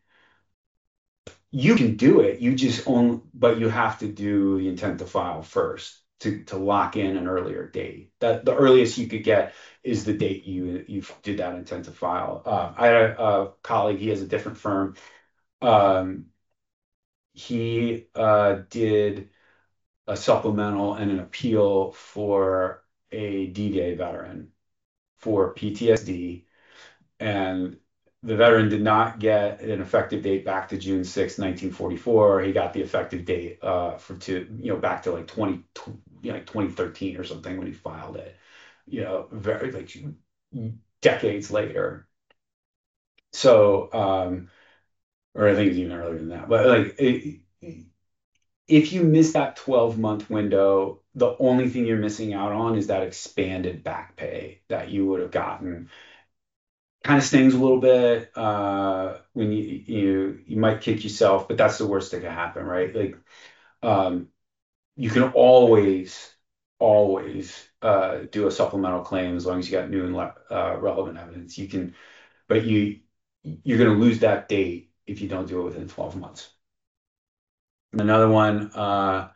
Speaker 2: you can do it. But you have to do the intent to file first to lock in an earlier date. That the earliest you could get is the date you did that intent to file. I had a colleague, he has a different firm. Um, he did a supplemental and an appeal for a D-Day veteran for PTSD, and the veteran did not get an effective date back to June 6, 1944. He got the effective date back to like 2013 or something when he filed it. Very like decades later. So, or I think it's even earlier than that. But if you miss that 12-month window, the only thing you're missing out on is that expanded back pay that you would have gotten. Kind of stings a little bit when you might kick yourself, but that's the worst that can happen, right? Like um, you can always do a supplemental claim as long as you got new and relevant evidence. You can, but you're going to lose that date if you don't do it within 12 months. Another one, I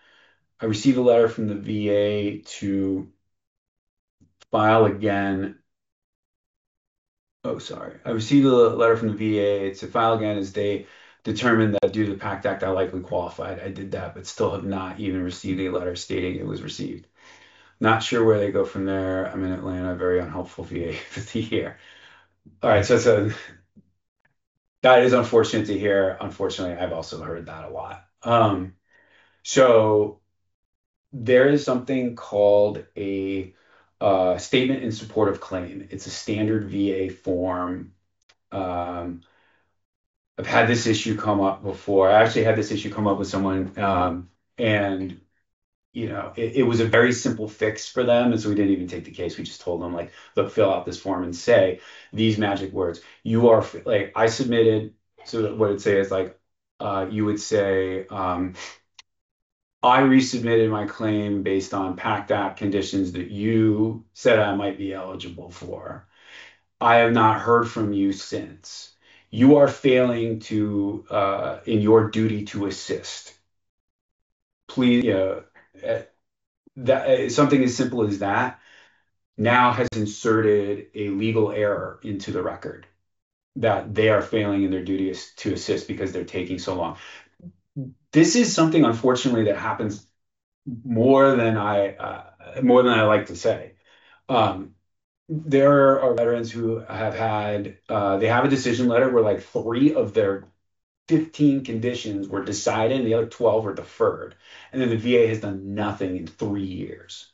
Speaker 2: received a letter from the VA to file again. Oh, sorry. I received a letter from the VA to file again as they determined that due to the PACT Act, I likely qualified. I did that, but still have not even received a letter stating it was received. Not sure where they go from there. I'm in Atlanta, very unhelpful VA for the year. All right, that is unfortunate to hear. Unfortunately, I've also heard that a lot. So there is something called a statement in support of claim. It's a standard VA form. Um, I've had this issue come up before. I actually had this issue come up with someone, and it was a very simple fix for them, and so we didn't even take the case. We just told them like, look, fill out this form and say these magic words. You are like I submitted. So what it'd say is like, you would say, I resubmitted my claim based on PACT Act conditions that you said I might be eligible for. I have not heard from you since. You are failing in your duty to assist. Please, something as simple as that now has inserted a legal error into the record that they are failing in their duty to assist because they're taking so long. This is something, unfortunately, that happens more than I like to say. There are veterans who have had they have a decision letter where like three of their 15 conditions were decided and the other 12 were deferred. And then the VA has done nothing in 3 years.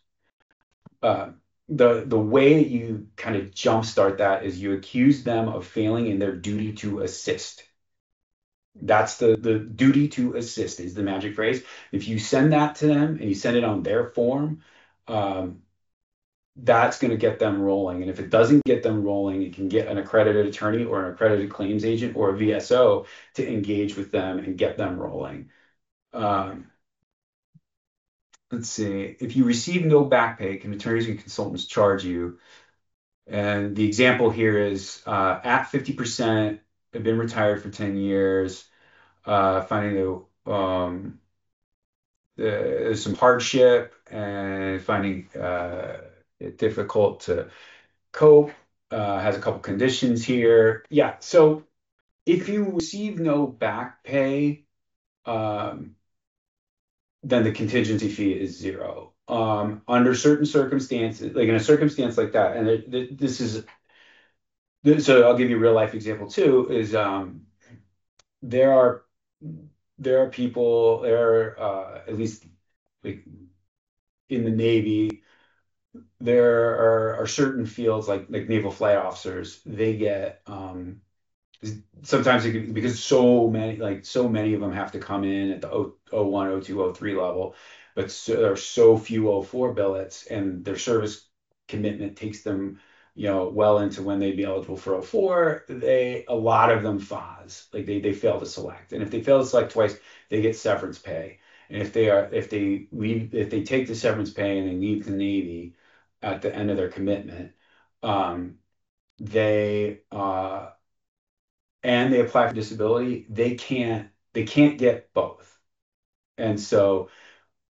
Speaker 2: Uh, the way you kind of jumpstart that is you accuse them of failing in their duty to assist. That's the duty to assist is the magic phrase. If you send that to them and you send it on their form, um, that's going to get them rolling. And if it doesn't get them rolling, you can get an accredited attorney or an accredited claims agent or a VSO to engage with them and get them rolling. Um, let's see. If you receive no back pay, can attorneys and consultants charge you? And the example here is at 50%, have been retired for 10 years, finding there's some hardship and finding it difficult to cope, has a couple conditions here. Yeah, so if you receive no back pay, um, then the contingency fee is zero. Under certain circumstances, like in a circumstance like that, and this is so I'll give you a real life example too, is there are people there are at least like in the Navy there are certain fields like naval flight officers they get sometimes because so many of them have to come in at the O1, O2, O3 level, but there are so few O4 billets, and their service commitment takes them, well into when they'd be eligible for O4. A lot of them FAS, like they fail to select, and if they fail to select twice, they get severance pay. And if they take the severance pay and they leave the Navy at the end of their commitment, um, they and they apply for disability, they can't get both. And so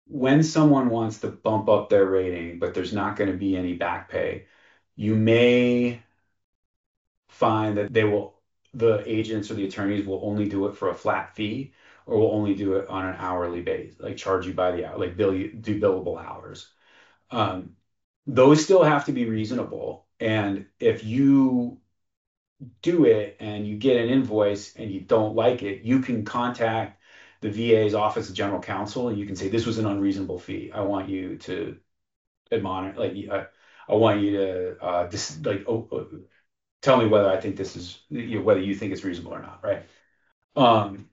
Speaker 2: when someone wants to bump up their rating, but there's not going to be any back pay, you may find that the agents or the attorneys will only do it for a flat fee or will only do it on an hourly base, like charge you by the hour, like do billable hours. Um, those still have to be reasonable. And if you do it and you get an invoice and you don't like it, you can contact the VA's Office of General Counsel and you can say, this was an unreasonable fee. I want you to admonish, I want you to tell me whether I think this is, whether you think it's reasonable or not, right? Um,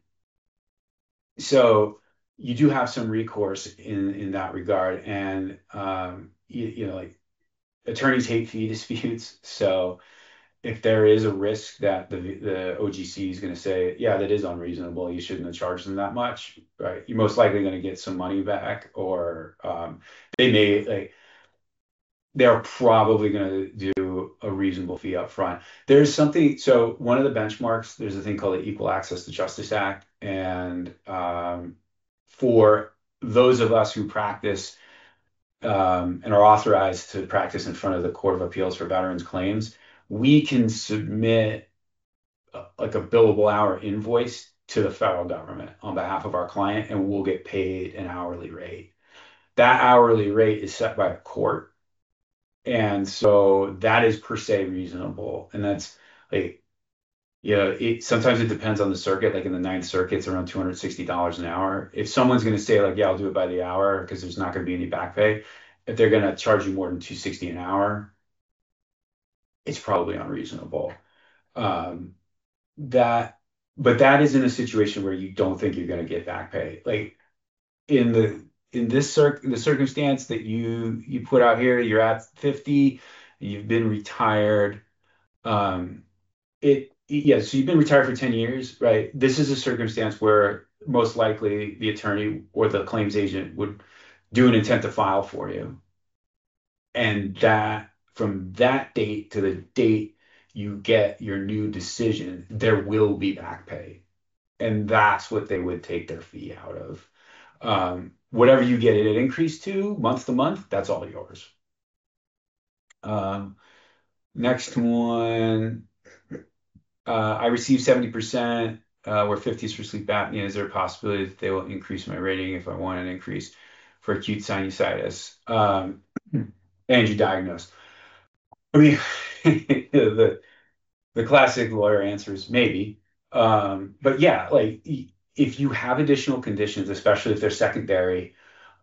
Speaker 2: so you do have some recourse in that regard, and like attorneys hate fee disputes, so if there is a risk that the OGC is going to say, yeah, that is unreasonable, you shouldn't have charged them that much, right? You're most likely going to get some money back, or they're probably going to do a reasonable fee up front. So one of the benchmarks, there's a thing called the Equal Access to Justice Act, and for those of us who practice and are authorized to practice in front of the Court of Appeals for Veterans Claims, we can submit like a billable hour invoice to the federal government on behalf of our client, and we'll get paid an hourly rate. That hourly rate is set by a court, and so that is per se reasonable. And that's like, sometimes it depends on the circuit. Like in the Ninth Circuit, it's around $260 an hour. If someone's going to say like, yeah, I'll do it by the hour because there's not going to be any back pay, if they're going to charge you more than $260 an hour, it's probably unreasonable. Um, that, but that is in a situation where you don't think you're going to get back pay. Like in the circumstance that you put out here, you're at 50, you've been retired. So you've been retired for 10 years, right? This is a circumstance where most likely the attorney or the claims agent would do an intent to file for you. And that from that date to the date you get your new decision, there will be back pay. And that's what they would take their fee out of. Whatever you get it increased to month, that's all yours. Um, Next one, I receive 70%, where 50 is for sleep apnea. Is there a possibility that they will increase my rating if I want an increase for acute sinusitis? And you diagnose. I mean, the classic lawyer answer is maybe. But yeah, like if you have additional conditions, especially if they're secondary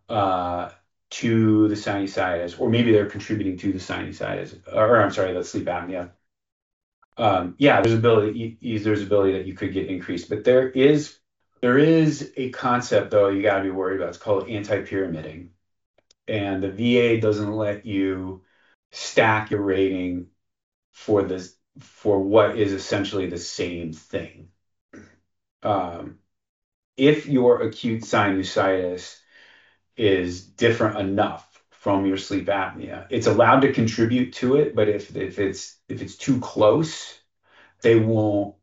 Speaker 2: uh, to the sinusitis, or maybe they're contributing to the sinusitis, or I'm sorry, the sleep apnea. Yeah, there's ability that you could get increased, but there is a concept though you got to be worried about. It's called anti-pyramiding, and the VA doesn't let you stack your rating for what is essentially the same thing. Um, if your acute sinusitis is different enough from your sleep apnea, it's allowed to contribute to it, but if it's too close, they won't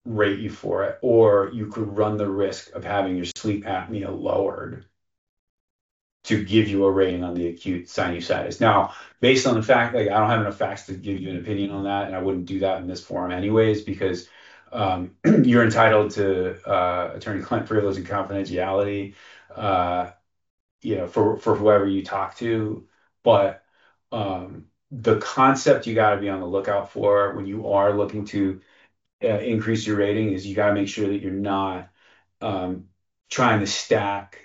Speaker 2: rate you for it, or you could run the risk of having your sleep apnea lowered to give you a rating on the acute sinusitis. Now, based on the fact, like I don't have enough facts to give you an opinion on that, and I wouldn't do that in this forum anyways, because you're entitled to attorney-client privilege and confidentiality, uh, for whoever you talk to. But the concept you got to be on the lookout for when you are looking to increase your rating is you got to make sure that you're not um, trying to stack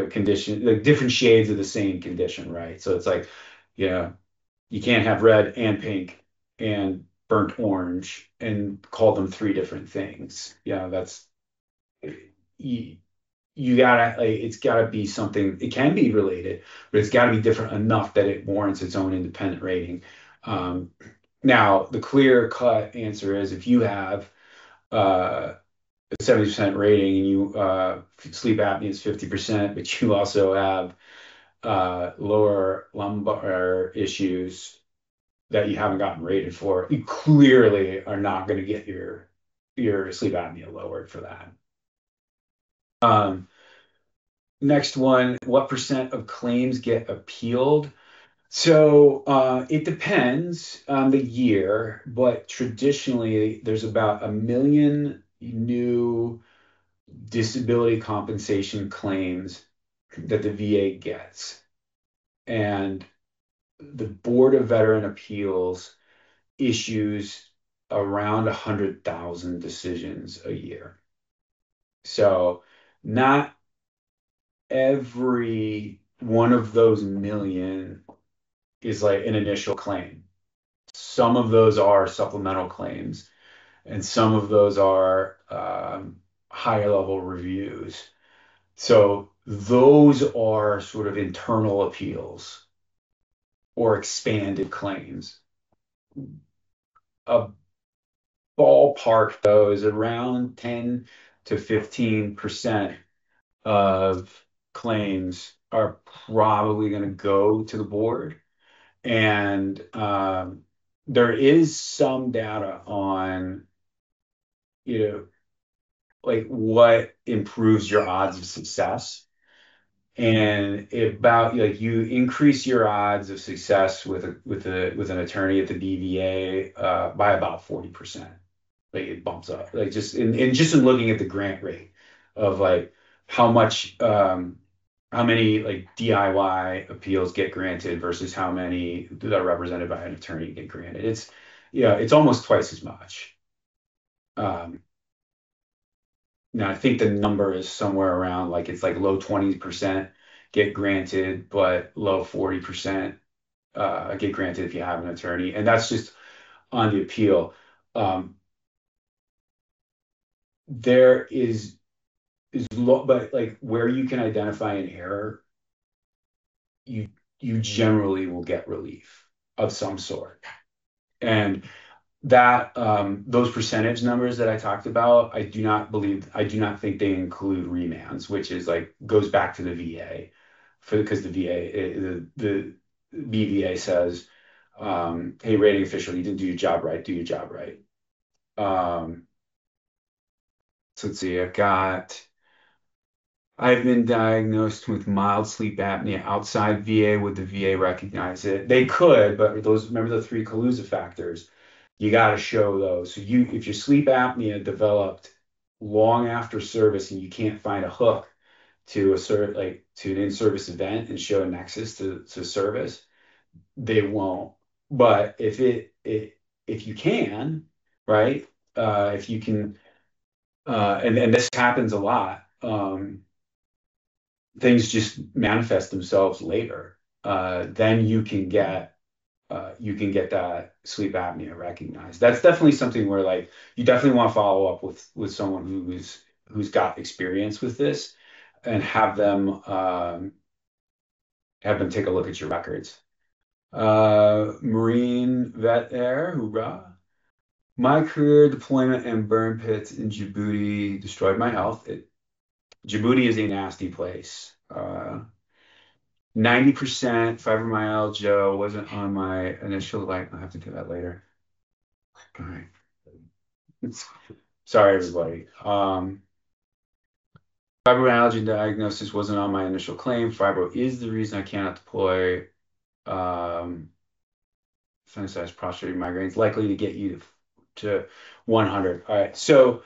Speaker 2: condition, like different shades of the same condition, right? So it's like, you know, you can't have red and pink and burnt orange and call them three different things. That's you, you gotta like it's gotta be something. It can be related, but it's gotta be different enough that it warrants its own independent rating. Um, Now, the clear cut answer is if you have a 70% rating and you sleep apnea is 50%, but you also have lower lumbar issues that you haven't gotten rated for, you clearly are not going to get your sleep apnea lowered for that. Um, Next one, what percent of claims get appealed? So it depends on the year, but traditionally there's about 1 million new disability compensation claims that the VA gets. And the Board of Veteran Appeals issues around 100,000 decisions a year. So not every one of those million is like an initial claim. Some of those are supplemental claims, and some of those are higher level reviews. So those are sort of internal appeals or expanded claims. A ballpark, though, is around 10 to 15% of claims are probably going to go to the board. And there is some data on, you know, like what improves your odds of success. And about like you increase your odds of success with an attorney at the BVA by about 40%. Like it bumps up. Like just in looking at the grant rate of like how much how many like DIY appeals get granted versus how many that are represented by an attorney get granted. It's almost twice as much. Um, Now I think the number is somewhere around like it's like low 20% get granted, but low 40% get granted if you have an attorney, and that's just on the appeal. Um, there but like where you can identify an error, you you generally will get relief of some sort. And that those percentage numbers that I talked about, I do not think they include remands, which is like goes back to the VA because the the BVA says, hey, rating official, you didn't do your job right, do your job right. Um, so let's see, I've been diagnosed with mild sleep apnea outside VA. Would the VA recognize it? They could, but remember the three Kaluza factors. You got to show those. So if your sleep apnea developed long after service and you can't find a hook to to an in-service event and show a nexus to service, they won't. But if you can, right? If you can, and this happens a lot, things just manifest themselves later. Then you can get that sleep apnea recognized. That's definitely something where like you definitely want to follow up with someone who's got experience with this and have them take a look at your records. Marine vet air, hoorah. My career deployment and burn pits in Djibouti destroyed my health. Djibouti is a nasty place. 90% fibromyalgia wasn't on my initial, like, I'll have to do that later. All right. Sorry, everybody. Fibromyalgia diagnosis wasn't on my initial claim. Fibro is the reason I cannot deploy. Sinusitis, prostrating migraines, likely to get you to 100. All right. So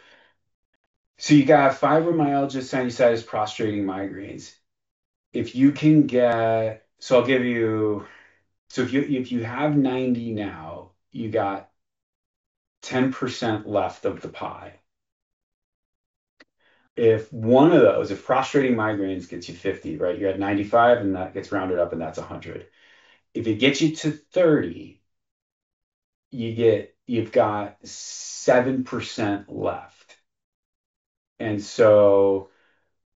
Speaker 2: you got fibromyalgia, sinusitis, prostrating migraines. If you can get, so I'll give you, so if you have 90 now, you got 10% left of the pie. If one of those, if prostrating migraines gets you 50, right, you're at 95 and that gets rounded up and that's 100. If it gets you to 30, you've got 7% left. And so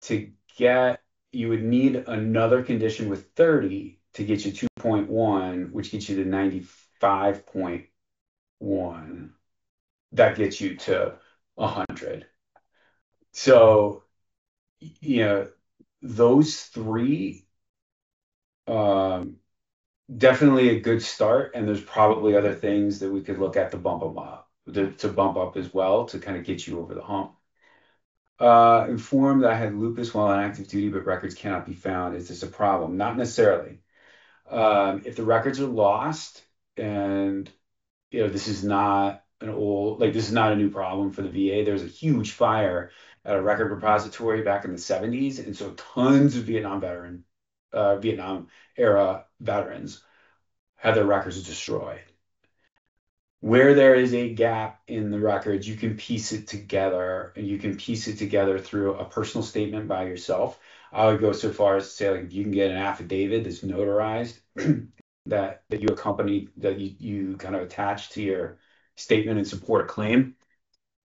Speaker 2: to get, you would need another condition with 30 to get you 2.1, which gets you to 95.1. That gets you to 100. So, you know, those three, um, definitely a good start. And there's probably other things that we could look at to bump them up, to bump up as well to kind of get you over the hump. Informed that I had lupus while on active duty, but records cannot be found. Is this a problem? Not necessarily. If the records are lost, and this is not this is not a new problem for the VA. There's a huge fire at a record repository back in the 70s, and so tons of Vietnam era veterans had their records destroyed. Where there is a gap in the records, you can piece it together, and you can piece it together through a personal statement by yourself. I would go so far as to say, like, if you can get an affidavit that's notarized that you accompany, that you kind of attach to your statement and support a claim,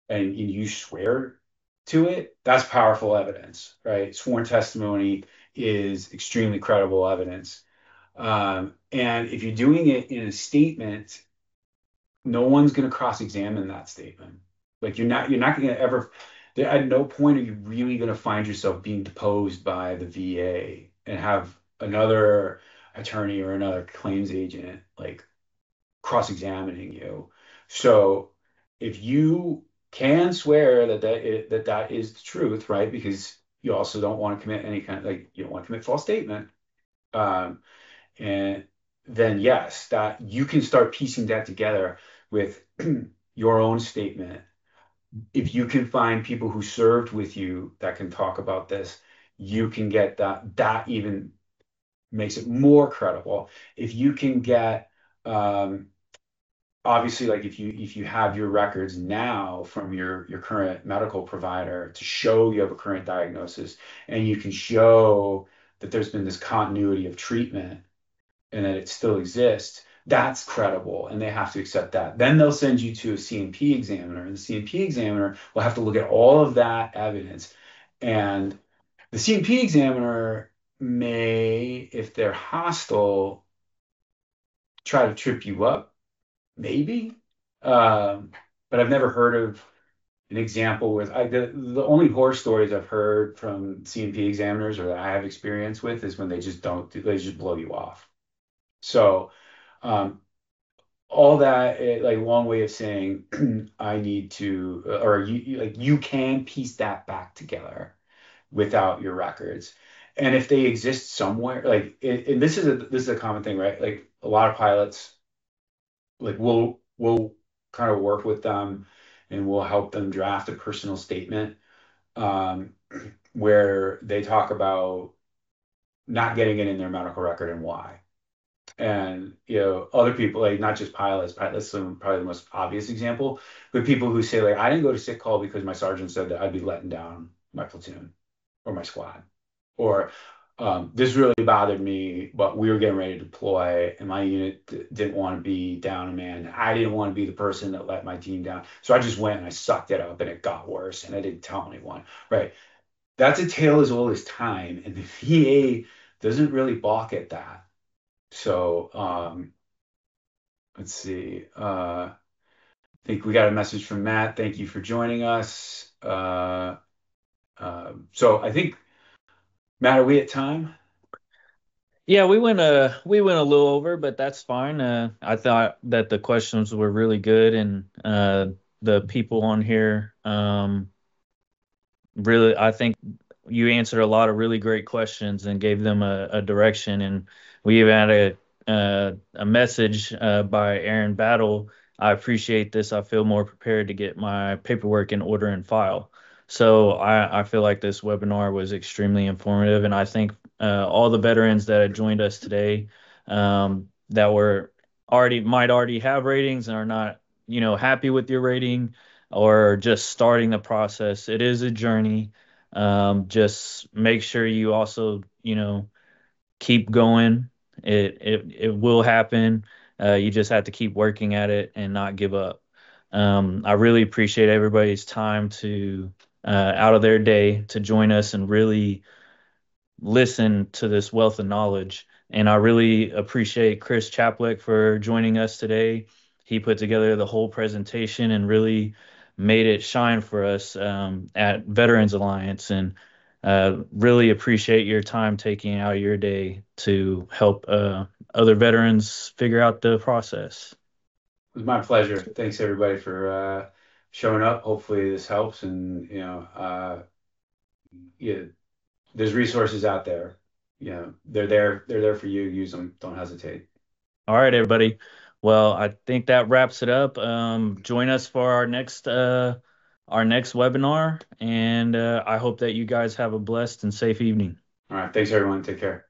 Speaker 2: and you swear to it, that's powerful evidence, right? Sworn testimony is extremely credible evidence. And if you're doing it in a statement, no one's going to cross-examine that statement. Like you're not going to ever, at no point are you really going to find yourself being deposed by the VA and have another attorney or another claims agent like cross-examining you. So if you can swear that is the truth, right? Because you also don't want to commit any kind of, like, you don't want to commit false statement. And then yes, that you can start piecing that together with your own statement. If you can find people who served with you that can talk about this, you can get that even makes it more credible. If you can get, obviously, like if you have your records now from your current medical provider to show you have a current diagnosis, and you can show that there's been this continuity of treatment and that it still exists, that's credible, and they have to accept that. Then they'll send you to a C&P examiner, and the C&P examiner will have to look at all of that evidence. And the C&P examiner may, if they're hostile, try to trip you up, maybe. But I've never heard of an example with the only horror stories I've heard from C&P examiners or that I have experience with is when they just don't they just blow you off. So um, all that, like, long way of saying I need to, or you can piece that back together without your records. And if they exist somewhere, like, and this is a common thing, right? Like a lot of pilots, like we'll kind of work with them and we'll help them draft a personal statement, um, where they talk about not getting it in their medical record and why. And other people, like not just pilots are probably the most obvious example, but people who say like I didn't go to sick call because my sergeant said that I'd be letting down my platoon or my squad, or this really bothered me, but we were getting ready to deploy, and my unit didn't want to be down a man. I didn't want to be the person that let my team down, so I just went and I sucked it up, and it got worse, and I didn't tell anyone. Right? That's a tale as old as time, and the VA doesn't really balk at that. So let's see. I think we got a message from Matt. Thank you for joining us. So I think Matt, are we at time?
Speaker 1: Yeah, we went a little over, but that's fine. I thought that the questions were really good, and the people on here really, I think you answered a lot of really great questions and gave them a direction. And we even had a message by Aaron Battle. I appreciate this. I feel more prepared to get my paperwork in order and file. So I feel like this webinar was extremely informative, and I think all the veterans that have joined us today that were might already have ratings and are not, happy with your rating or just starting the process. It is a journey. Just make sure you also, keep going. It will happen. You just have to keep working at it and not give up. I really appreciate everybody's time to out of their day to join us and really listen to this wealth of knowledge. And I really appreciate Chris Chapwick for joining us today. He put together the whole presentation and really made it shine for us at Veterans Alliance. And really appreciate your time taking out your day to help other veterans figure out the process.
Speaker 2: It was my pleasure. Thanks everybody for showing up. Hopefully this helps, and yeah, there's resources out there. They're there. They're there for you. Use them. Don't hesitate.
Speaker 1: All right, everybody. Well, I think that wraps it up. Join us for our next webinar, and I hope that you guys have a blessed and safe evening.
Speaker 2: All right. Thanks everyone. Take care.